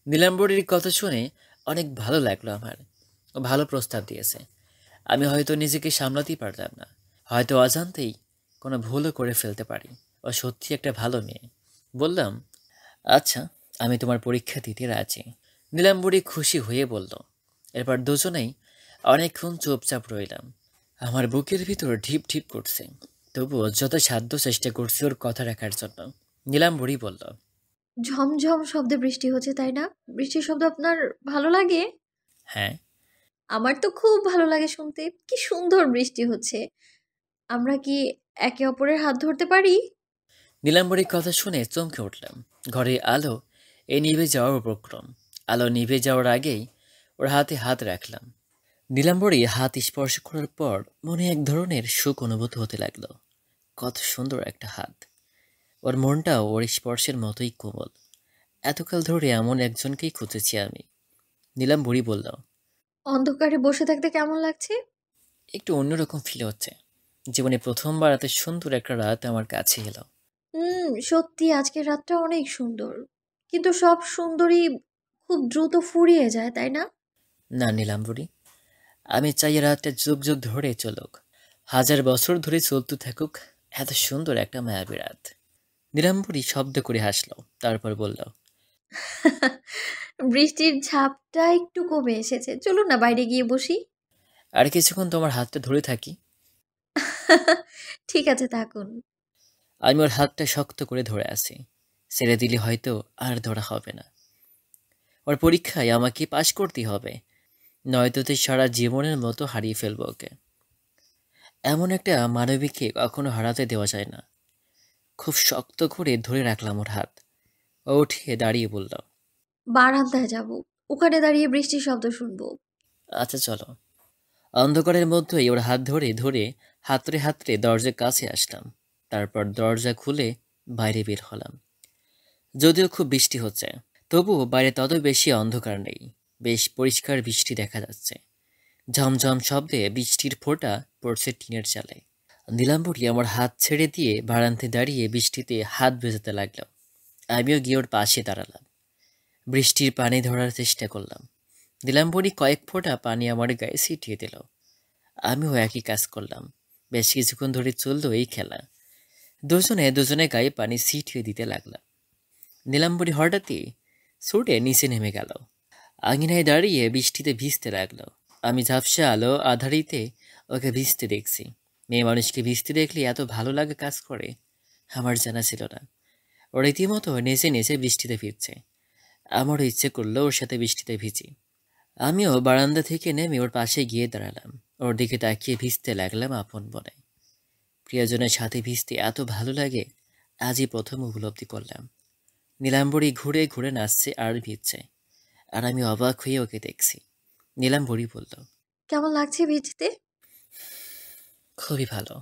Speaker 1: নীলাম্বরীর কথা শুনে অনেক ভালো লাগলো আমার। ও ভালো প্রস্তাব দিয়েছে। আমি হয়তো নিজেকে সামলাতেই পারলাম না, হয়তো অজান্তেই কোনো ভুলও করে ফেলতে পারি। ও সত্যি একটা ভালো মেয়ে। বললাম, আচ্ছা, আমি তোমার পরীক্ষা দিতে রাজি। নীলাম্বরী খুশি হয়ে বলল। এরপর দুজনেই অনেকক্ষণ চুপচাপ রইলাম। আমার বুকের ভিতর ঢিপ ঢিপ করছে, তবুও যত সাধ্য চেষ্টা করছি ওর কথা রাখার জন্য। নীলাম্বরী বলল,
Speaker 2: ঝমঝম শব্দে বৃষ্টি হচ্ছে, তাই না? বৃষ্টির শব্দ আপনার ভালো লাগে?
Speaker 1: হ্যাঁ।
Speaker 2: আমার তো খুব ভালো লাগে শুনতে। কি সুন্দর বৃষ্টি হচ্ছে। আমরা কি একে অপরের হাত ধরতে পারি?
Speaker 1: নীলাম্বরীর কথা শুনে চমকে উঠলাম। ঘরে আলো নিভে যাওয়ার উপক্রম। আলো নিভে যাওয়ার আগেই ওর হাতে হাত রাখলাম। নীলাম্বরী হাত স্পর্শ করার পর মনে এক ধরনের সুখ অনুভূত হতে লাগলো। কত সুন্দর একটা হাত! ওর মনটাও ওর স্পর্শের মতোই কোমল। এতকাল ধরে এমন একজনকেই খুঁজেছি আমি। নীলাম্বরী বলল,
Speaker 2: অন্ধকারে বসে থাকতে কেমন লাগছে?
Speaker 1: একটু অন্যরকম ফিল হচ্ছে। জীবনে প্রথমবার এত সুন্দর একটা রাত আমার কাছে এলো।
Speaker 2: সত্যি আজকের রাতটা অনেক সুন্দর। কিন্তু সব সুন্দরই খুব দ্রুত ফুরিয়ে যায়, তাই না?
Speaker 1: না নীলাম্বরী, আমি চাই এ রাতটা যুগ যুগ ধরে চলুক, হাজার বছর ধরে চলতে থাকুক। এত সুন্দর একটা মায়াবী রাত। নীলাম্বরী শব্দ করে হাসলো, তারপর বলল,
Speaker 2: বৃষ্টির ঝাপটা একটু কমে এসেছে। চলুন না বাইরে গিয়ে বসি।
Speaker 1: আর কিছুক্ষণ তোমার হাতটা ধরে থাকি।
Speaker 2: ঠিক আছে, থাকুন।
Speaker 1: আমি ওর হাতটা শক্ত করে ধরে আছি। ছেড়ে দিলে হয়তো আর ধরা হবে না। ওর পরীক্ষায় আমাকে পাশ করতে হবে, নয়তো তো সারা জীবনের মতো হারিয়ে ফেলবো ওকে। এমন একটা মানবীকে কখনো হারাতে দেওয়া যায় না। খুব শক্ত করে ধরে রাখলাম ওর হাত। ও উঠে দাঁড়িয়ে বলল,
Speaker 2: বারান্দায় যাব। ওখানে দাঁড়িয়ে বৃষ্টির শব্দ শুনবো।
Speaker 1: আচ্ছা চলো। অন্ধকারের মধ্যেই ওর হাত ধরে ধরে হাতড়ে হাতড়ে দরজার কাছে আসলাম। তারপর দরজা খুলে বাইরে বের হলাম। যদিও খুব বৃষ্টি হচ্ছে, তবুও বাইরে তত বেশি অন্ধকার নেই। বেশ পরিষ্কার বৃষ্টি দেখা যাচ্ছে। ঝমঝম শব্দে বৃষ্টির ফোঁটা পড়ছে টিনের চালে। নীলাম্বরী আমার হাত ছেড়ে দিয়ে বারান্দায় দাঁড়িয়ে বৃষ্টিতে হাত ভেজাতে লাগলো। আমিও গিয়ে ওর পাশে দাঁড়ালাম। বৃষ্টির পানি ধরার চেষ্টা করলাম। নীলাম্বরী কয়েক ফোঁটা পানি আমার গায়ে ছিটিয়ে দিল। আমিও একই কাজ করলাম। বেশ কিছুক্ষণ ধরে চলল এই খেলা। দুজনে দুজনে গায়ে পানি ছিটিয়ে দিতে লাগলাম। নীলাম্বরী হঠাৎই ছুটে নিচে নেমে গেল। আঙিনায় দাঁড়িয়ে বৃষ্টিতে ভিজতে লাগলো। আমি ঝাপসা আলো আধারিতে ওকে ভিজতে দেখছি। মেয়ে মানুষকে ভিজতে দেখলে এত ভালো লাগে কাজ করে, আমার জানা ছিল না। ও রীতিমতো নেচে নেচে বৃষ্টিতে ভিজছে। আমারও ইচ্ছে করলো ওর সাথে বৃষ্টিতে ভিজি। আমিও বারান্দা থেকে নেমে ওর পাশে গিয়ে দাঁড়ালাম। ওর দিকে তাকিয়ে ভিজতে লাগলাম আপন মনে। প্রিয়জনের সাথে ভিজতে এত ভালো লাগে আজই প্রথম উপলব্ধি করলাম। নীলাম্বরী ঘুরে ঘুরে নাচছে আর ভিজছে, আর আমি অবাক হয়ে ওকে দেখছি। নীলাম্বরী বলল,
Speaker 2: কেমন লাগছে ভিজতে?
Speaker 1: খুবই ভালো।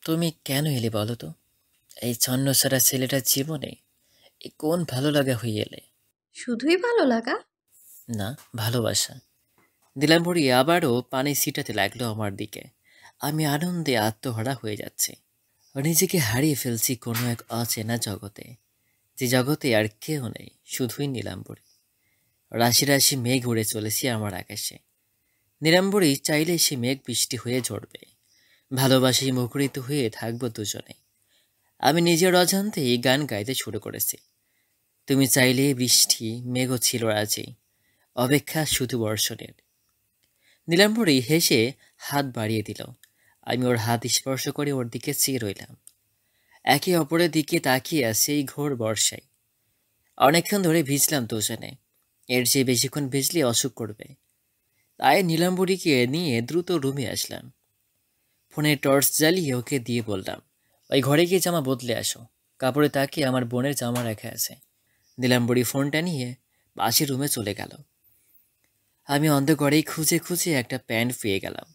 Speaker 1: তুমি কেন এলে বলো তো? এই ছন্নছাড়া ছেলেটার জীবনে এ কোন ভালো লাগা হয়ে এলে?
Speaker 2: শুধুই ভালো লাগা?
Speaker 1: না, ভালোবাসা। নীলাম্বরী আবারও পানি ছিটাতে লাগলো আমার দিকে। আমি আনন্দে আত্মহারা হয়ে যাচ্ছি। নিজেকে হারিয়ে ফেলছি কোনো এক অচেনা জগতে, যে জগতে আর কেউ নেই, শুধুই নীলাম্বরী। রাশি রাশি মেঘ উড়ে চলেছি আমার আকাশে। নীলাম্বরী চাইলে সে মেঘ বৃষ্টি হয়ে ঝরবে। ভালোবাসায় মুখরিত হয়ে থাকবো দুজনে। আমি নিজের অজান্তেই গান গাইতে শুরু করেছি। তুমি চাইলে বৃষ্টি মেঘও ছিল আজই, অপেক্ষা শুধু বর্ষণের। নীলাম্বরী হেসে হাত বাড়িয়ে দিল। আমি ওর হাত স্পর্শ করে ওর দিকে চেয়ে রইলাম। একে অপরের দিকে তাকিয়ে আছে এই ঘোর বর্ষায়। অনেকক্ষণ ধরে ভিজলাম দুজনে। এর চেয়ে বেশিক্ষণ ভিজলে অসুখ করবে। তাই নীলাম্বরীকে নিয়ে দ্রুত রুমে আসলাম। ফোনে টর্চ জ্বালিয়ে ওকে দিয়ে বললাম, ওই ঘরে গিয়ে জামা বদলে আসো। কাপড়ে তাকিয়ে আমার বোনের জামা রাখা আছে। নীলাম্বরী ফোনটা নিয়ে পাশের রুমে চলে গেল। আমি অন্ধকারেই খুঁজে খুঁজে একটা প্যান্ট পেয়ে গেলাম।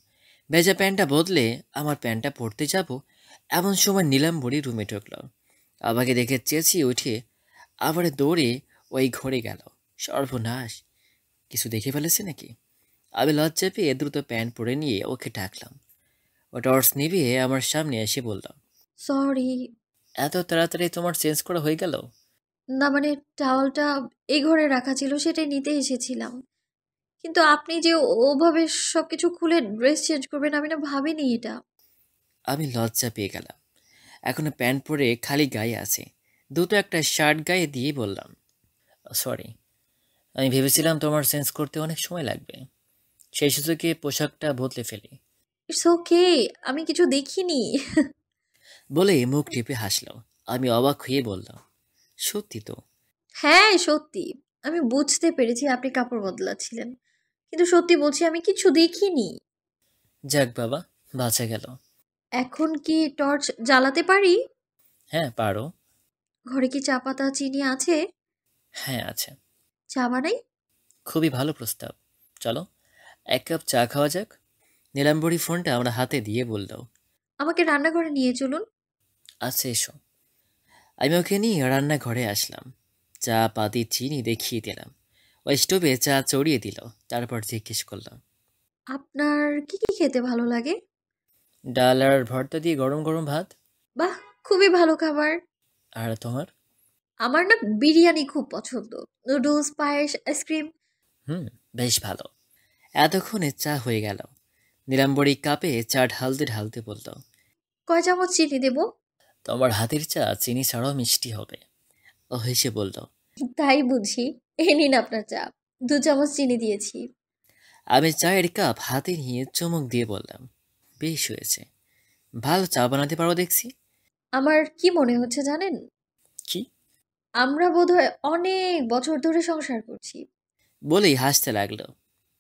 Speaker 1: ভেজা প্যান্টটা বদলে আমার প্যান্টটা পরতে যাব, এমন সময় নীলাম্বরী রুমে ঢুকল। আমাকে দেখে চেঁচিয়ে উঠে আবার দৌড়ে ওই ঘরে গেল। সর্বনাশ, কিছু দেখে ফেলেছে নাকি? আমি লজ্জা পেয়ে দ্রুত প্যান্ট পরে নিয়ে ওকে ডাকলাম। ও টর্চ নিভিয়ে আমার সামনে এসে বলল,
Speaker 2: সরি।
Speaker 1: এত তাড়াতাড়ি তোমার চেঞ্জ করা হয়ে গেল?
Speaker 2: না মানে, টাওয়ালটা এই ঘরে রাখা ছিল, সেটাই নিতে এসেছিলাম। কিন্তু আপনি যে ওভাবে সবকিছু খুলে ড্রেস চেঞ্জ করবেন, আমি না ভাবিনি এটা।
Speaker 1: আমি লজ্জা পেয়ে গেলাম। এখনো প্যান্ট পরে খালি গায়ে আছে। দুটো একটা শার্ট গায়ে দিয়ে বললাম, সরি, আমি ভেবেছিলাম তোমার চেঞ্জ করতে অনেক সময় লাগবে। সেই সুযোগে পোশাকটা বদলে ফেলি।
Speaker 2: ইটস ওকে, আমি কিছু দেখিনি।
Speaker 1: বলে মুখ টিপে হাসলো। আমি অবাক হয়ে বললাম, সত্যি তো?
Speaker 2: হ্যাঁ, সত্যি। আমি বুঝতে পেরেছি আপনি কাপড় বদলাচ্ছিলেন। কিন্তু সত্যি বলছি, আমি কিছু দেখিনি।
Speaker 1: যাক বাবা, বাঁচা গেল।
Speaker 2: এখন কি টর্চ জ্বালাতে পারি?
Speaker 1: হ্যাঁ, পারো।
Speaker 2: ঘরে কি চা পাতা চিনি আছে?
Speaker 1: হ্যাঁ, আছে।
Speaker 2: চা বানাই?
Speaker 1: খুবই ভালো প্রস্তাব। চলো, এক কাপ চা খাওয়া যাক। নীলাম্বরী ফোনটা আমরা হাতে দিয়ে বলল,
Speaker 2: আমাকে রান্নাঘরে নিয়ে চলুন।
Speaker 1: আচ্ছা এসো। আমি ওকে নিয়ে রান্নাঘরে আসলাম। চা পাতি চিনি দেখিয়ে দিলাম। ওই স্টোভে চা চড়িয়ে দিল। তারপর জিজ্ঞেস করলাম,
Speaker 2: আপনার কি কি খেতে ভালো লাগে?
Speaker 1: ডাল আর ভর্তা দিয়ে গরম গরম ভাত।
Speaker 2: বাহ, খুবই ভালো খাবার।
Speaker 1: আর তোমার?
Speaker 2: আমার না বিরিয়ানি খুব পছন্দ। নুডলস, পায়েস, আইসক্রিম।
Speaker 1: হুম, বেশ ভালো। এতক্ষণে চা হয়ে গেল। নীলাম্বরী কাপে চা ঢালতে ঢালতে বলল,
Speaker 2: কয় চামচ চিনি দেব?
Speaker 1: তোমার হাতের চা চিনি ছাড়াও মিষ্টি হবে। ও হেসে বলল,
Speaker 2: তাই বুঝি। এই নিন আপনার চা। 2 চামচ চিনি দিয়েছি।
Speaker 1: আমি চায়ের কাপ হাতে নিয়ে চুমুক দিয়ে বললাম, বেশ হয়েছে। ভালো চা বানাতে পারো দেখছি।
Speaker 2: আমার কি মনে হচ্ছে জানেন?
Speaker 1: কি?
Speaker 2: আমরা বোধহয় অনেক বছর ধরে সংসার করছি।
Speaker 1: বলেই হাসতে লাগলো।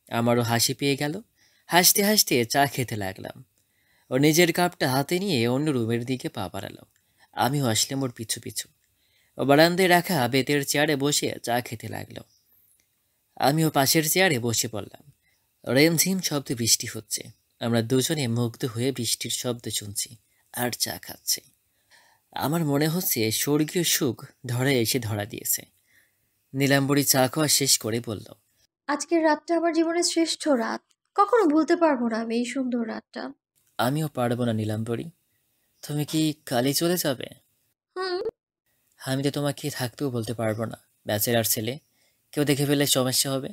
Speaker 1: আমারও হাসি পেয়ে গেল। হাসতে হাসতে চা খেতে লাগলাম। ও নিজের কাপটা হাতে নিয়ে অন্য রুমের দিকে পা বাড়ালো। আমিও আসলাম ওর পিছু পিছু। ও বারান্দায় রাখা বেতের চেয়ারে বসে চা খেতে লাগলো। আমিও পাশের চেয়ারে বসে পড়লাম। রেমঝিম শব্দে বৃষ্টি হচ্ছে। আমরা দুজনে মুগ্ধ হয়ে বৃষ্টির শব্দ শুনছি আর চা খাচ্ছি। আমার মনে হচ্ছে স্বর্গীয় সুখ ধরে এসে ধরা দিয়েছে। নীলাম্বরী চা খাওয়া শেষ করে বলল,
Speaker 2: আজকের রাতটা আমার জীবনের শ্রেষ্ঠ রাত। কখনো ভুলতে পারবো না আমি এই সুন্দর রাতটা।
Speaker 1: আমিও পারবো না নীলাম্বরী। তুমি কি কালই চলে যাবে?
Speaker 2: হুম।
Speaker 1: আমি তো তোমাকে থাকতেও বলতে পারবো না। ব্যাচেলার ছেলে, কেউ দেখে ফেললে সমস্যা হবে।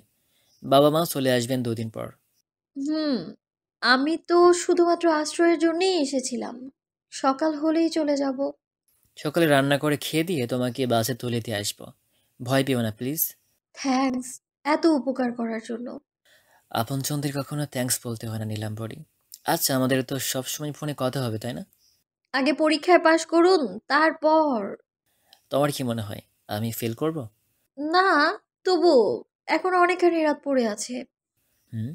Speaker 1: বাবা মাও চলে আসবেন 2 দিন পর।
Speaker 2: হুম। আমি তো শুধুমাত্র আশ্রয়ের জন্যই এসেছিলাম। সকাল হলেই চলে যাব।
Speaker 1: সকালে রান্না করে খেয়ে দিয়ে তোমাকে বাসে তুলে দিয়ে আসবো। ভয় পেও না প্লিজ।
Speaker 2: থ্যাঙ্কস, এত উপকার করার জন্য।
Speaker 1: আপনজনদের কখনো থ্যাঙ্কস বলতে হয় না নীলাম্বরী। আচ্ছা, আমাদের তো সবসময় ফোনে কথা হবে তাই না?
Speaker 2: আগে পরীক্ষায় পাশ করুন, তারপর।
Speaker 1: তোমার কি মনে হয় আমি ফেল করব?
Speaker 2: না, তবু এখনো অনেকখানি রাত পড়ে আছে।
Speaker 1: হুম,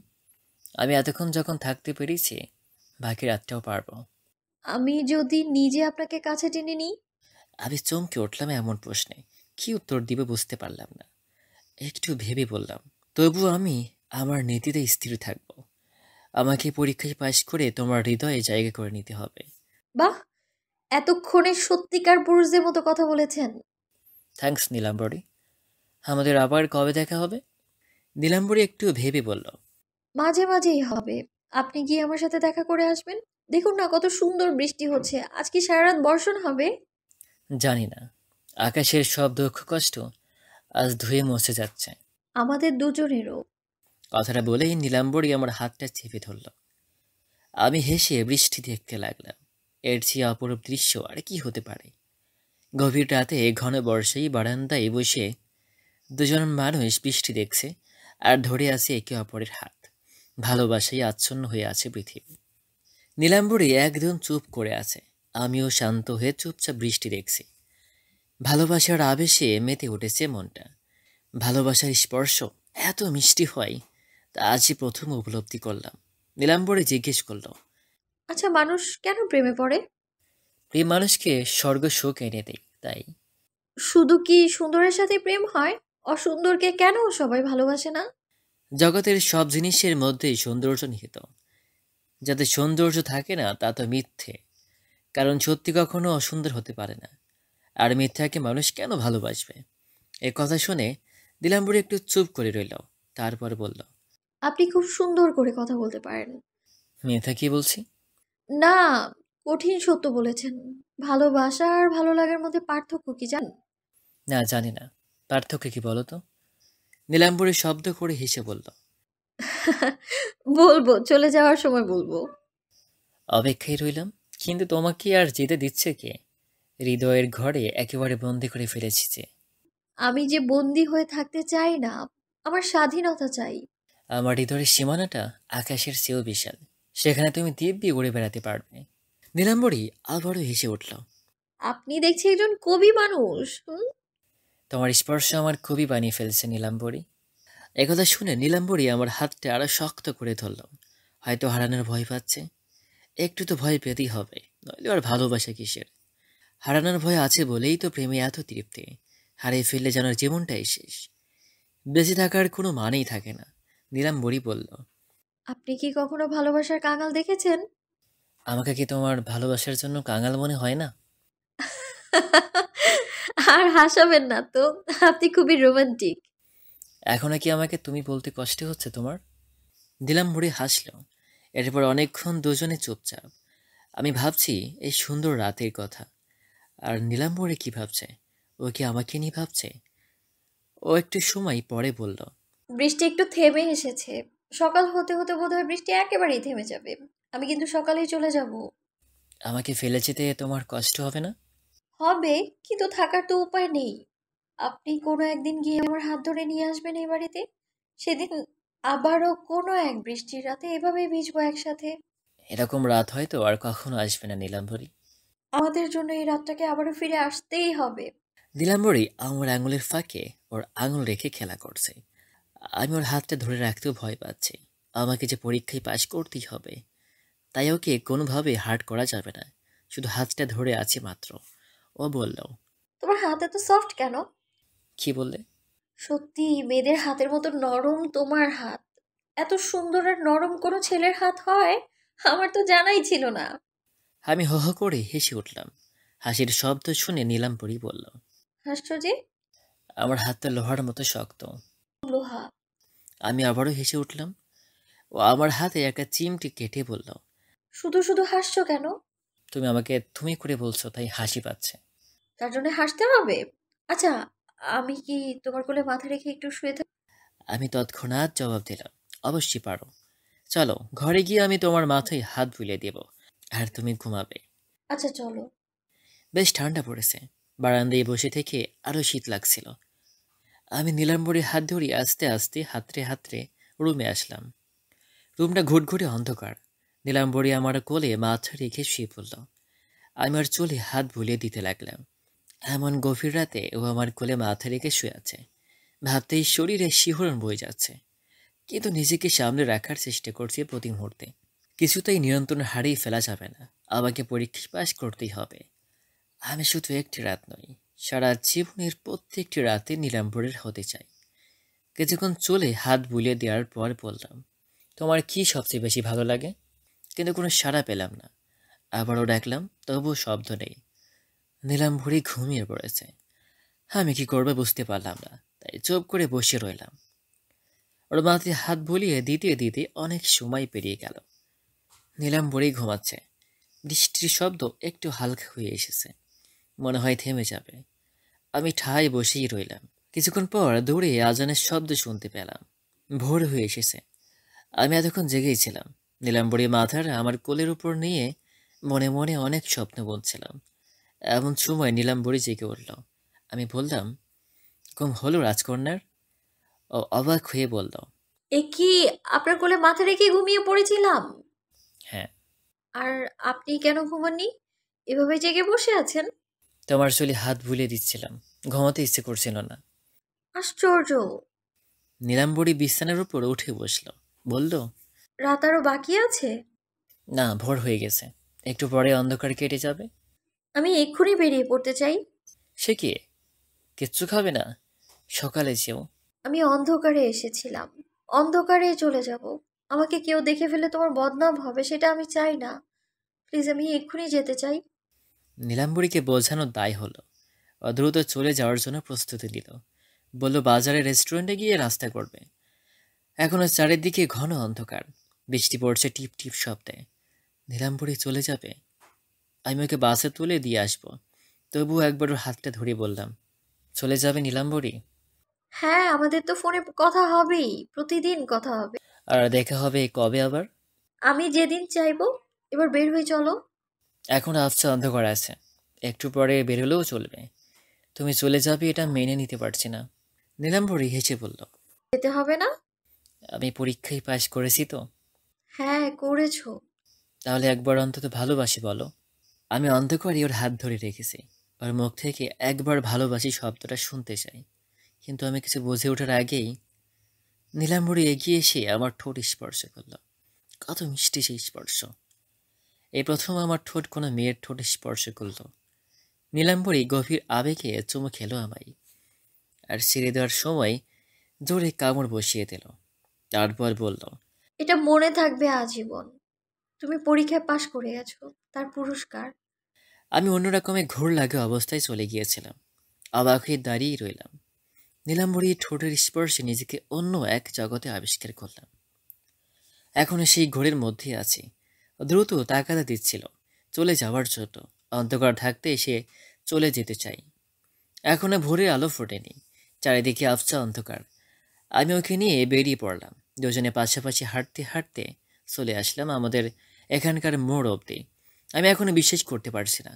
Speaker 1: আমি এতক্ষণ যখন থাকতে পেরেছি, বাকি রাতটাও পারবো।
Speaker 2: আমি যদি নিজে আপনাকে কাছে টেনে নিই?
Speaker 1: আমি চমকে উঠলাম এমন প্রশ্নে। কি উত্তর দিবে বুঝতে পারলাম না। একটু ভেবে বললাম, তবু আমি আমার নীতিতে স্থির থাকবো। আমাকে পরীক্ষায় পাশ করে তোমার হৃদয়ে জায়গা করে নিতে হবে।
Speaker 2: বাহ! এতক্ষণে সত্যিকার পুরুষদের মতো কথা বলেছেন।
Speaker 1: থ্যাঙ্কস নীলাম্বরী। আমাদের আবার কবে দেখা হবে? নীলাম্বরী একটু ভেবে বলল,
Speaker 2: মাঝে মাঝেই হবে। আপনি গিয়ে আমার সাথে দেখা করে আসবেন। দেখুন না কত সুন্দর বৃষ্টি হচ্ছে। আজ কি সারা রাত বর্ষণ হবে?
Speaker 1: জানি না, আকাশের সব দুঃখ কষ্ট আজ ধুয়ে মুছে যাচ্ছে।
Speaker 2: আমাদের দুজনেরও।
Speaker 1: কথাটা বলেই নীলাম্বরী আমার হাতটা চেপে ধরল। আমি হেসে বৃষ্টি দেখতে লাগলাম। এর চেয়ে অপরূপ দৃশ্য আর কি হতে পারে? গভীর রাতে ঘন বর্ষায় বারান্দায় বসে দুজন মানুষ বৃষ্টি দেখছে আর ধরে আছে একে অপরের হাত। ভালোবাসায় আচ্ছন্ন হয়ে আছে পৃথিবী। নীলাম্বরী একদম চুপ করে আছে। আমিও শান্ত হয়ে চুপচাপ বৃষ্টি দেখছি। ভালোবাসার আবেশে মেতে উঠেছে মনটা। ভালোবাসার স্পর্শ এত মিষ্টি হয়, তা আজই প্রথম উপলব্ধি করলাম। নীলাম্বরী জিজ্ঞেস করল,
Speaker 2: আচ্ছা, মানুষ কেন প্রেমে পড়ে?
Speaker 1: প্রিয় মানুষকে স্বর্গ সুখ এনে দেয়, তাই।
Speaker 2: শুধু কি সুন্দরের সাথে প্রেম হয়? অসুন্দরকে কেন সবাই ভালোবাসে না?
Speaker 1: জগতের সব জিনিসের মধ্যেই সৌন্দর্য নিহিত। যাতে সৌন্দর্য থাকে না তা তো মিথ্যে। কারণ সত্যি কখনো অসুন্দর হতে পারে না। আর মিথ্যাকে মানুষ কেন ভালোবাসবে? এ কথা শুনে নীলাম্বরী একটু চুপ করে রইল। তারপর বলল,
Speaker 2: আপনি খুব সুন্দর করে কথা বলতে পারেন।
Speaker 1: মিথ্যা কি বলছি?
Speaker 2: না, কঠিন সত্য বলেছেন। ভালোবাসা আর ভালো লাগার মধ্যে পার্থক্য কি জানেন?
Speaker 1: না, জানি না। পার্থক্য কি বলো তো? নীলাম্বরী শব্দ করে হেসে বলল,
Speaker 2: বলবো, চলে যাওয়ার সময় বলবো।
Speaker 1: অপেক্ষায় রইলাম। কিন্তু তোমাকে আর যেতে দিচ্ছে কে? হৃদয়ের ঘরে একেবারে বন্দি করে ফেলেছি যে।
Speaker 2: আমি যে বন্দি হয়ে থাকতে চাই না, আমার স্বাধীনতা চাই।
Speaker 1: আমার হৃদয়ের সীমানাটা আকাশের চেয়েও বিশাল। সেখানে তুমি দিব্যি উড়ে বেড়াতে পারবে। নীলাম্বরী আবারও হেসে উঠল।
Speaker 2: আপনি দেখছি একজন কবি মানুষ। হুম।
Speaker 1: তোমার স্পর্শ আমার খুবই বানিয়ে ফেলছে নীলাম্বরী। একথা শুনে নীলাম্বরী আমার হাতটা আরো শক্ত করে ধরল। হয়তো হারানোর ভয় পাচ্ছে। একটু তো ভয় পেতেই হবে, নইলে আর ভালোবাসা কিসের? হারানোর ভয় আছে বলেই তো প্রেমে এত তৃপ্তি। হারিয়ে ফেললে যেন জীবনটাই শেষ। বেঁচে থাকার কোনো মানেই থাকে না। নীলাম্বরী বলল,
Speaker 2: আপনি কি কখনো ভালোবাসার কাঙাল দেখেছেন?
Speaker 1: আমাকে কি তোমার ভালোবাসার জন্য কাঙাল মনে হয় না?
Speaker 2: আর হাসাবেন না তো। আপনি খুবই রোমান্টিক।
Speaker 1: এখনো কি আমাকে তুমি বলতে কষ্ট হচ্ছে তোমার? নীলাম্বরী হাসল। এরপর অনেকক্ষণ দুজনে চুপচাপ। আমি ভাবছি এই সুন্দর রাতের কথা। আর নীলাম্বরী কি ভাবছে? ও কি আমাকে নিয়ে ভাবছে? ও একটু সময় পরে বলল,
Speaker 2: বৃষ্টি একটু থেমে এসেছে। সকাল হতে হতে বোধহয় বৃষ্টি একেবারেই থেমে যাবে। আমি কিন্তু সকালেই চলে যাব।
Speaker 1: আমাকে ফেলে যেতে তোমার কষ্ট হবে না?
Speaker 2: হবে, কিন্তু থাকার তো উপায় নেই। আপনি কোনো একদিন গিয়ে আমার হাত ধরে নিয়ে আসবেন এই বাড়িতে। সেদিন আবারও কোনো এক বৃষ্টির রাতে এভাবেই ভিজবো একসাথে।
Speaker 1: এরকম রাত হয়তো আর কখনো আসবে না নীলাম্বরী।
Speaker 2: আমাদের জন্য এই রাতটাকে আবারও ফিরে আসতেই হবে।
Speaker 1: নীলাম্বরী আমার আঙুলের ফাঁকে ওর আঙুল রেখে খেলা করছে। আমি ওর হাতটা ধরে রাখতেও ভয় পাচ্ছি। আমাকে যে পরীক্ষায় পাশ করতেই হবে, তাই ওকে কোনোভাবে হার্ট করা যাবে না। শুধু হাতটা ধরে আছে মাত্র। ও বলল,
Speaker 2: তোমার হাত এত সফট কেন?
Speaker 1: কি বললে?
Speaker 2: সত্যি, মেয়েদের হাতের মতো নরম তোমার হাত। এত সুন্দর আর নরম কোনো ছেলের হাত হয়? আমার তো জানাই ছিল না।
Speaker 1: আমি হো হো করে হেসে উঠলাম। হাসির শব্দ শুনে নীলাম্বরী বলল,
Speaker 2: হাসছো যে?
Speaker 1: আমার হাতটা লোহার মতো শক্ত।
Speaker 2: লোহা?
Speaker 1: আমি আবারও হেসে উঠলাম। ও আমার হাতে একটা চিমটি কেটে বলল,
Speaker 2: শুধু শুধু হাসছো কেন?
Speaker 1: তুমি আমাকে তুমি করে বলছো তাই হাসি পাচ্ছে।
Speaker 2: তার জন্য হাসতে হবে? আচ্ছা, আমি কি তোমার কোলে মাথা রেখে একটু শুয়ে থাকি?
Speaker 1: আমি তৎক্ষণাৎ জবাব দিলাম, অবশ্যই পারো। চলো ঘরে গিয়ে আমি তোমার মাথায় হাত বুলিয়ে দেব, আর তুমি ঘুমাবে।
Speaker 2: আচ্ছা, চলো।
Speaker 1: বেশ ঠান্ডা পড়েছে। বারান্দায় বসে থেকে আরো শীত লাগছিল। আমি নীলাম্বরীর হাত ধরে আস্তে আস্তে হাতড়ে হাতড়ে রুমে আসলাম। রুমটা ঘুটঘুটে অন্ধকার। নীলাম্বরী আমার কোলে মাথা রেখে শুয়ে পড়ল। আমি ওর চুলে হাত বুলিয়ে দিতে লাগলাম। এমন গভীর রাতে ও আমার কোলে মাথা রেখে শুয়ে আছে, ভাবতেই শরীরে শিহরণ বয়ে যাচ্ছে। কিন্তু নিজেকে সামলে রাখার চেষ্টা করছি প্রতি মুহূর্তে। কিছুতেই নিয়ন্ত্রণ হারিয়ে ফেলা যাবে না। আমাকে পরীক্ষা পাস করতেই হবে। আমি শুধু একটি রাত নই, সারা জীবনের প্রত্যেকটি রাতে নীলাম্বরের হতে চাই। কিছুক্ষণ চলে হাত বুলিয়ে দেওয়ার পর বললাম, তোমার কি সবচেয়ে বেশি ভালো লাগে? কিন্তু কোনো সাড়া পেলাম না। আবারও ডাকলাম, তবুও শব্দ নেই। নীলাম্বরী ঘুমিয়ে পড়েছে। আমি কি করবে বুঝতে পারলাম না, তাই চুপ করে বসে রইলাম। ওর মাথায় হাত বুলিয়ে দিতে দিতে অনেক সময় পেরিয়ে গেল। নীলাম্বরী ঘুমাচ্ছে। বৃষ্টির শব্দ একটু হালকা হয়ে এসেছে, মনে হয় থেমে যাবে। আমি ঠায় বসেই রইলাম। কিছুক্ষণ পর দূরে আজানের শব্দ শুনতে পেলাম। ভোর হয়ে এসেছে। আমি এতক্ষণ জেগেই ছিলাম। নীলাম্বরী মাথার আমার কোলের উপর নিয়ে মনে মনে অনেক স্বপ্ন বুনছিলাম। এমন সময় নীলাম্বরী জেগে উঠল। আমি বললাম, ঘুম হলো রাজকন্যার? ও অবাক হয়ে বলল,
Speaker 2: এ কি, আপনার কোলে মাথা রেখে ঘুমিয়ে পড়েছিলাম?
Speaker 1: হ্যাঁ।
Speaker 2: আর আপনি কেন ঘুমাননি? এভাবে জেগে বসে আছেন?
Speaker 1: তোমার চুলে হাত বুলিয়ে দিচ্ছিলাম, ঘুমাতে ইচ্ছে করছিল না।
Speaker 2: আশ্চর্য!
Speaker 1: নীলাম্বরী বিছানার উপর উঠে বসল, বলল,
Speaker 2: রাত আরো বাকি আছে?
Speaker 1: না, ভোর হয়ে গেছে, একটু পরে অন্ধকার কেটে যাবে।
Speaker 2: আমি এক্ষুনি বেরিয়ে পড়তে চাই।
Speaker 1: সে কি, কিচ্ছু খাবে না? সকালে যেও।
Speaker 2: আমি অন্ধকারে এসেছিলাম, অন্ধকারে চলে যাব। আমাকে কেউ দেখে ফেলে তোমার বদনাম হবে, সেটা আমি চাই না। প্লিজ, আমি এক্ষুনি যেতে চাই।
Speaker 1: নীলাম্বরীকে বোঝানো দায় হলো। ও দ্রুত চলে যাওয়ার জন্য প্রস্তুতি নিল। বলল, বাজারে রেস্টুরেন্টে গিয়ে নাস্তা করবে। এখনো চারিদিকে ঘন অন্ধকার, বৃষ্টি পড়ছে টিপ টিপ শব্দে। নীলাম্বরী চলে যাবে? আমি ওকে বাসে তুলে দিয়ে আসবো। তবুও একবার ওর হাতটা ধরে বললাম, চলে যাবে নীলাম্বরী?
Speaker 2: হ্যাঁ, আমাদের তো ফোনে কথা হবেই, প্রতিদিন কথা হবে।
Speaker 1: আর দেখা হবে কবে আবার?
Speaker 2: আমি যেদিন চাইবো। এবার বের হয়ে চলো।
Speaker 1: এখন আবছা অন্ধকার আছে, একটু পরে বেরোলেও চলবে। তুমি চলে যাবে এটা মেনে নিতে পারছি না। নীলাম্বরী হেসে বলল,
Speaker 2: যেতে হবে না?
Speaker 1: আমি পরীক্ষায় পাশ করেছি তো।
Speaker 2: হ্যাঁ, করেছো।
Speaker 1: তাহলে একবার অন্তত ভালোবাসি বলো। আমি অন্ধকারে ওর হাত ধরে রেখেছি। ওর মুখ থেকে একবার ভালোবাসি শব্দটা শুনতে চাই। কিন্তু আমি কিছু বুঝে ওঠার আগেই নীলাম্বরী এগিয়ে এসে আমার ঠোঁট স্পর্শ করল। কত মিষ্টি সেই স্পর্শ! এই প্রথম আমার ঠোঁট কোনো মেয়ের ঠোঁট স্পর্শ করল। নীলাম্বরী গভীর আবেগে চুমু খেলো আমায়, আর ছেড়ে দেওয়ার সময় জোরে কামড় বসিয়ে দিল। তারপর বলল,
Speaker 2: এটা মনে থাকবে আজীবন। তুমি পরীক্ষায় পাশ করে গেছো, তার পুরস্কার।
Speaker 1: আমি অন্যরকমে ঘোর লাগা অবস্থায় চলে গিয়েছিলাম। অবাক হয়ে দাঁড়িয়ে রইলাম। নীলাম্বরী ঠোঁটের স্পর্শে নিজেকে অন্য এক জগতে আবিষ্কার করলাম। এখনো সেই ঘোরের মধ্যে আছি। দ্রুত তাকাতে দিচ্ছিল চলে যাওয়ার জন্য। অন্ধকার থাকতে সে চলে যেতে চাই। এখনো ভোরের আলো ফোটেনি, চারিদিকে আবছা অন্ধকার। আমি ওকে নিয়ে বেরিয়ে পড়লাম। দুজনে পাশাপাশি হাঁটতে হাঁটতে চলে আসলাম আমাদের এখানকার মোড় অবধি। আমি এখনো বিশ্বাস করতে পারছি না,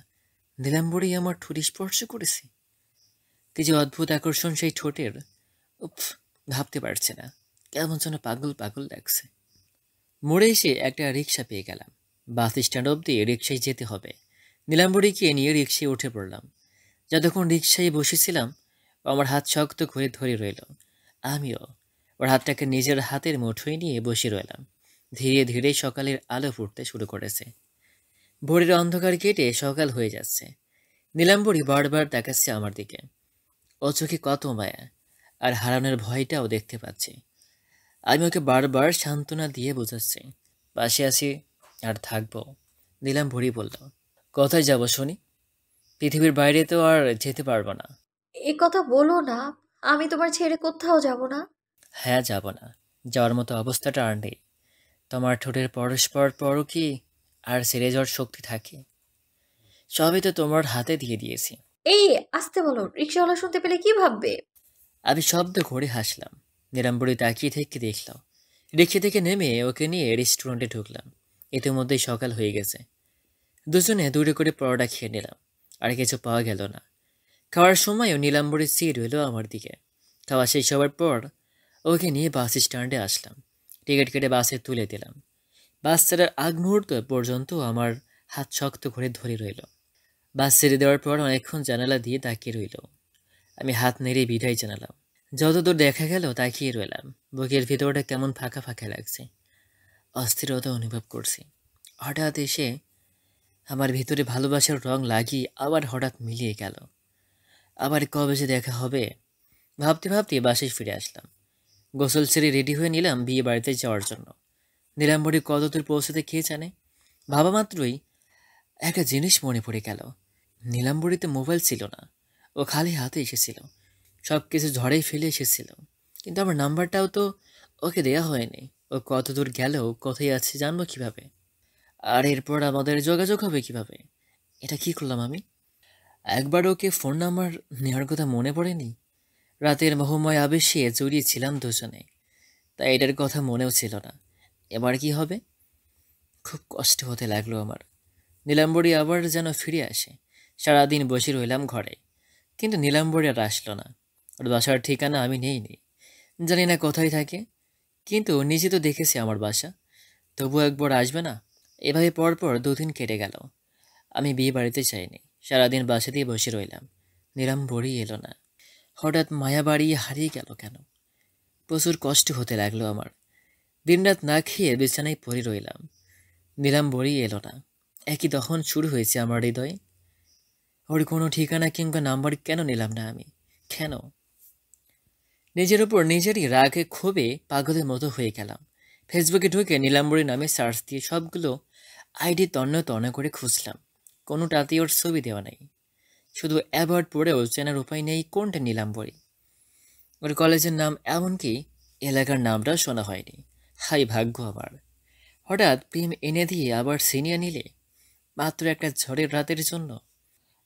Speaker 1: নীলাম্বরী আমার ঠোঁট স্পর্শ করেছে। কি যে অদ্ভুত আকর্ষণ সেই ঠোঁটের! উফ, ভাবতে পারছি না, কেমন যেন পাগল পাগল লাগছে। মোড়ে এসে একটা রিক্সা পেয়ে গেলাম। বাস স্ট্যান্ড অবধি রিক্সায় যেতে হবে। নীলাম্বরীকে নিয়ে রিক্সায় উঠে পড়লাম। যতক্ষণ রিক্সায় বসেছিলাম, ও আমার হাত শক্ত করে ধরে রইল। আমিও ওর হাতটাকে নিজের হাতের মুঠোয় নিয়ে বসে রইলাম। ধীরে ধীরে সকালের আলো ফুটতে শুরু করেছে। ভোরের অন্ধকার কেটে সকাল হয়ে যাচ্ছে। নীলাম্বরী বারবার তাকাচ্ছে আমার দিকে। ও চোখে কত মায়া, আর হারানোর ভয়টাও দেখতে পাচ্ছি। আমি ওকে বারবার সান্ত্বনা দিয়ে বোঝাচ্ছি, পাশে আছি আর থাকবো। নীলাম্বরী বলল, কোথায় যাব শুনি? পৃথিবীর বাইরে তো আর যেতে পারবো না।
Speaker 2: এ কথা বলো না। আমি তোমার ছেড়ে কোথাও যাব না।
Speaker 1: হ্যাঁ, যাব না। যাওয়ার মতো অবস্থাটা আর নেই। তোমার ঠোঁটের পরস্পর পরও কি আর ছেড়ে যাওয়ার শক্তি থাকে? সবই তো তোমার হাতে দিয়ে দিয়েছি।
Speaker 2: এই, আসতে বলো, রিক্সাওয়ালা শুনতে পেলে কি ভাববে?
Speaker 1: আমি শব্দ করে হাসলাম। নীলাম্বরী তাকিয়ে থেকে দেখলাম। রিক্সা থেকে নেমে ওকে নিয়ে রেস্টুরেন্টে ঢুকলাম। ইতিমধ্যেই সকাল হয়ে গেছে। দুজনে দূরে করে পরোটা খেয়ে নিলাম। আর কিছু পাওয়া গেল না। খাওয়ার সময়ও নীলাম্বরী চেয়ে রইল আমার দিকে। খাওয়া শেষ হওয়ার পর ওকে নিয়ে বাস স্ট্যান্ডে আসলাম। টিকিট কেটে বাসে তুলে দিলাম। বাস ছাড়ার আগ মুহূর্ত পর্যন্ত আমার হাত শক্ত করে ধরে রইল। বাস ছেড়ে দেওয়ার পর অনেকক্ষণ জানালা দিয়ে তাকিয়ে রইল। আমি হাত নেড়ে বিদায় জানালাম। যতদূর দেখা গেল তাকিয়ে রইলাম। বুকের ভিতরটা কেমন ফাঁকা ফাঁকা লাগছে, অস্থিরতা অনুভব করছি। হঠাৎ এসে আমার ভিতরে ভালোবাসার রং লাগিয়ে আবার হঠাৎ মিলিয়ে গেল। আবার কবে যে দেখা হবে ভাবতে ভাবতে বাসায় ফিরে আসলাম। গোসল সেরে রেডি হয়ে নিলাম বিয়ে বাড়িতে যাওয়ার জন্য। নীলাম্বরী কতদূর পৌঁছাতে কে জানে। ভাবা মাত্রই একটা জিনিস মনে পড়ে গেল। নীলাম্বরীতে মোবাইল ছিল না, ও খালি হাতে এসেছিল। সব কিছু ঝড়েই ফেলে এসেছিল, কিন্তু আমার নাম্বারটাও তো ওকে দেয়া হয়নি। ও কতদূর গেল, কোথায় আছে জানবো কিভাবে? আর এরপর আমাদের যোগাযোগ হবে কিভাবে? এটা কি করলাম আমি? একবার ওকে ফোন নাম্বার নেওয়ার কথা মনে পড়েনি। রাতের মোহময় আবেশে জড়িয়েছিলাম দুজনে, তাই এটার কথা মনেও ছিল না। এবার কি হবে? খুব কষ্ট হতে লাগলো আমার। নীলাম্বরী আবার যেন ফিরে আসে। সারাদিন বসে রইলাম ঘরে, কিন্তু নীলাম্বরী আর আসলো না। ওর বাসার ঠিকানা আমি নেইনি, জানি না কোথায় থাকে। কিন্তু নিজে তো দেখেছি আমার বাসা, তবু একবার আসবে না? এভাবে পরপর 2 দিন কেটে গেল। আমি বিয়ে বাড়িতে যাইনি, সারাদিন বাসাতেই বসে রইলাম। নীলাম্বরী এলো না। হঠাৎ মায়া বাড়িয়ে হারিয়ে গেল কেন? প্রচুর কষ্ট হতে লাগলো আমার। দিনরাত না খেয়ে বিছানায় পড়ে রইলাম। নীলাম্বরী এলো না। একই তখন শুরু হয়েছে আমার হৃদয়ে। ওর কোনো ঠিকানা কিংবা নাম্বার কেন নিলাম না আমি? কেন? নিজের উপর নিজেরই রাগে ক্ষোভে পাগলের মতো হয়ে গেলাম। ফেসবুকে ঢুকে নীলাম্বরী নামে সার্চ দিয়ে সবগুলো আইডি তন্ন তন্ন করে খুঁজলাম। কোনোটাতেই ওর ছবি দেওয়া নেই। শুধু অ্যাভয়েড পড়েও চেনার উপায় নেই কোনটা নীলাম্বরী। ওর কলেজের নাম, এমনকি এলাকার নামটাও শোনা হয়নি। হাই ভাগ্য আমার! হঠাৎ প্রেম এনে দিয়ে আবার ছিনিয়ে নিলে, মাত্র একটা ঝড়ের রাতের জন্য।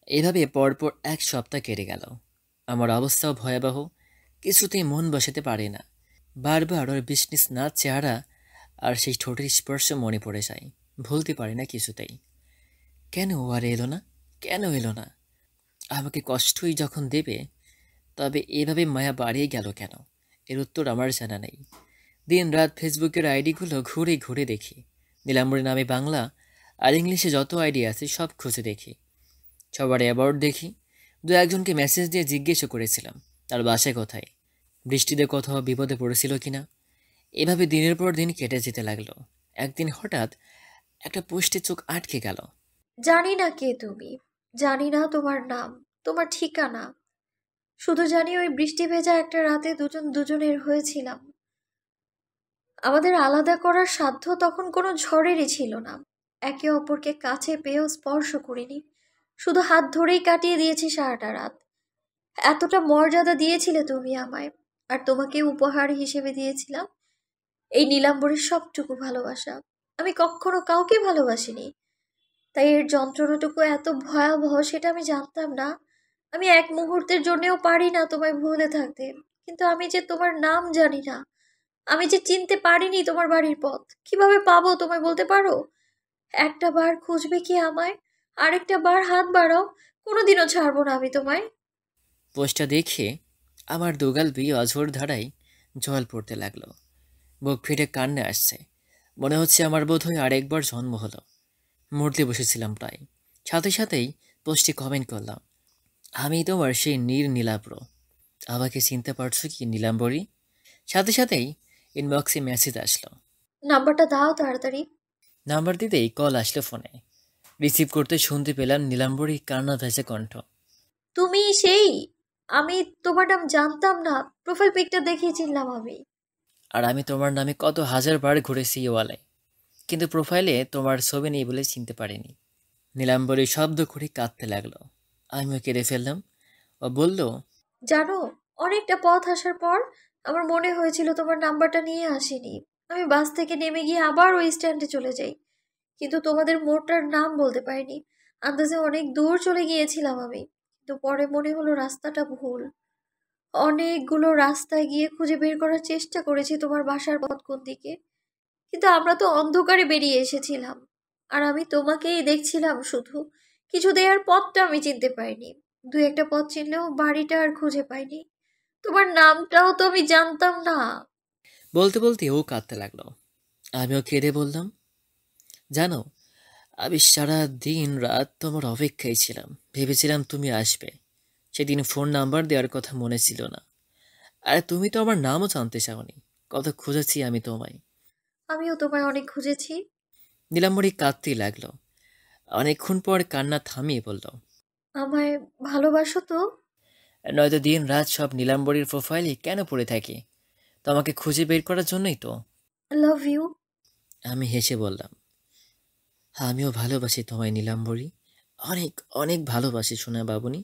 Speaker 1: এভাবে পরপর 1 সপ্তাহ কেটে গেল। আমার অবস্থাও ভয়াবহ। কিছুতেই মন বসাতে পারে না। বারবার ওর বিষ্ণিস না চেহারা আর সেই ঠোঁটের স্পর্শ মনে পড়ে যায়। ভুলতে পারি না কিছুতেই। কেন ও আর এলো না? কেন এলো না? আমাকে কষ্টই যখন দেবে, তবে এভাবে মায়া বাড়িয়ে গেল কেন? এর উত্তর আমার জানা নেই। দিন রাত ফেসবুকের আইডিগুলো ঘুরে ঘুরে দেখি। নীলাম্বরী নামে বাংলা আর ইংলিশে যত আইডি আছে সব খুঁজে দেখি। সবার অ্যাবাউট দেখি। 2-1জনকে মেসেজ দিয়ে জিজ্ঞেসও করেছিলাম তার বাসায় কোথায়, বৃষ্টিতে কোথাও বিপদে পড়েছিল কিনা। এভাবে দিনের পর দিন কেটে যেতে লাগলো। একদিন হঠাৎ একটা পোস্টে চোখ আটকে গেল।
Speaker 2: জানি না কে তুমি, জানি না তোমার নাম, তোমার ঠিকানা। শুধু জানি ওই বৃষ্টি ভেজা একটা রাতে দুজন দুজনের হয়েছিলাম। আমাদের আলাদা করার সাধ্য তখন কোনো ঝড়েরই ছিল না। একে অপরকে কাছে পেয়েও স্পর্শ করিনি, শুধু হাত ধরেই কাটিয়ে দিয়েছি সারাটা রাত। এতটা মর্যাদা দিয়েছিলে তুমি আমায়, আর তোমাকে উপহার হিসেবে দিয়েছিলাম এই নীলাম্বরের সবটুকু ভালোবাসা। আমি কখনো কাউকে ভালোবাসিনি, তাই এর যন্ত্রণাটুকু এত ভয়াবহ সেটা আমি জানতাম না। আমি এক মুহূর্তের জন্যেও পারি না তোমায় ভুলে থাকতে, কিন্তু আমি যে তোমার নাম জানি না, আমি যে চিনতে পারিনি তোমার বাড়ির পথ, কিভাবে পাবো তোমায় বলতে পারো? একটা বার খুঁজবে কি আমায়? আরেকটা বার হাত বাড়াও, কোনোদিনও ছাড়বো না আমি তোমায়।
Speaker 1: পোস্টটা দেখে আমার দুগাল বেয়ে অঝোর ধারায় জল পড়তে লাগলো। বুক ফেটে কান্না আসছে। মনে হচ্ছে আমার বোধহয় আরেকবার জন্ম হলো। মরতে বসেছিলাম প্রায়। সাথে সাথেই পোস্টে কমেন্ট করলাম, আমি তোমার সেই নীলাব্র। আমাকে চিনতে পারছো কি নীলাম্বরী? সাথে সাথেই ইনবক্সে মেসেজ আসলো।
Speaker 2: নাম্বারটা দাও তাড়াতাড়ি।
Speaker 1: নাম্বার দিতেই কল আসলো ফোনে। রিসিভ করতে শুনতে পেলাম নীলাম্বরী কান্না ভেজা কণ্ঠ।
Speaker 2: তুমি সেই? আমি তোমার নাম জানতাম না, প্রোফাইল পিকটা দেখিয়ে চিনলাম আমি।
Speaker 1: আর আমি তোমার নামে কত হাজার বার ঘুরেছি এই ওয়ালে, কিন্তু প্রোফাইলে তোমার ছবি নেই বলে চিনতে পারিনি। নীলাম্বরী শব্দ করে কাঁদতে লাগলো। আমিও কেঁদে ফেললাম। ও বলল,
Speaker 2: জানো, অনেকটা পথ আসার পর আমার মনে হয়েছিল তোমার নাম্বারটা নিয়ে আসিনি। আমি বাস থেকে নেমে গিয়ে আবার ওই স্ট্যান্ডে চলে যাই, কিন্তু তোমাদের মোড়টার নাম বলতে পারিনি। আন্দাজে অনেক দূর চলে গিয়েছিলাম আমি, কিন্তু পরে মনে হলো রাস্তাটা ভুল। অনেকগুলো রাস্তায় গিয়ে খুঁজে বের করার চেষ্টা করেছি তোমার বাসার পথ কোন দিকে, কিন্তু আমরা তো অন্ধকারে বেরিয়ে এসেছিলাম। আর আমি তোমাকেই দেখছিলাম শুধু। কিছু দেয়ার পথটা আমি চিনতে পাইনি, দু একটা পথ চিনলেও বাড়িটা আর খুঁজে পাইনি। তোমার নামটাও তো আমি জানতাম না।
Speaker 1: বলতে বলতে ও কাঁদতে লাগলো। আমিও কেঁদে বললাম, জানো, আমি সারা দিন রাত তোমার অপেক্ষায় ছিলাম। ভেবেছিলাম তুমি আসবে। সেদিন ফোন নাম্বার দেওয়ার কথা মনে ছিল না। আরে তুমি তো আমার নামও জানতে চাওনি। কত খুঁজেছি আমি তোমায়।
Speaker 2: আমিও তোমায় অনেক খুঁজেছি।
Speaker 1: নীলাম্বরী কাঁদতেই লাগলো। অনেকক্ষণ পর কান্না থামিয়ে বলল,
Speaker 2: আমায় ভালোবাসো তো?
Speaker 1: নয়তো দিন রাত সব নীলাম্বরীর প্রোফাইলই কেন পড়ে থাকি? তোমাকে খুঁজে বের করার জন্যই তো।
Speaker 2: Love you.
Speaker 1: আমি হেসে বললাম, আমিও ভালোবাসি তোমায় নীলাম্বরী। অনেক অনেক ভালোবাসি সোনা বাবুনি।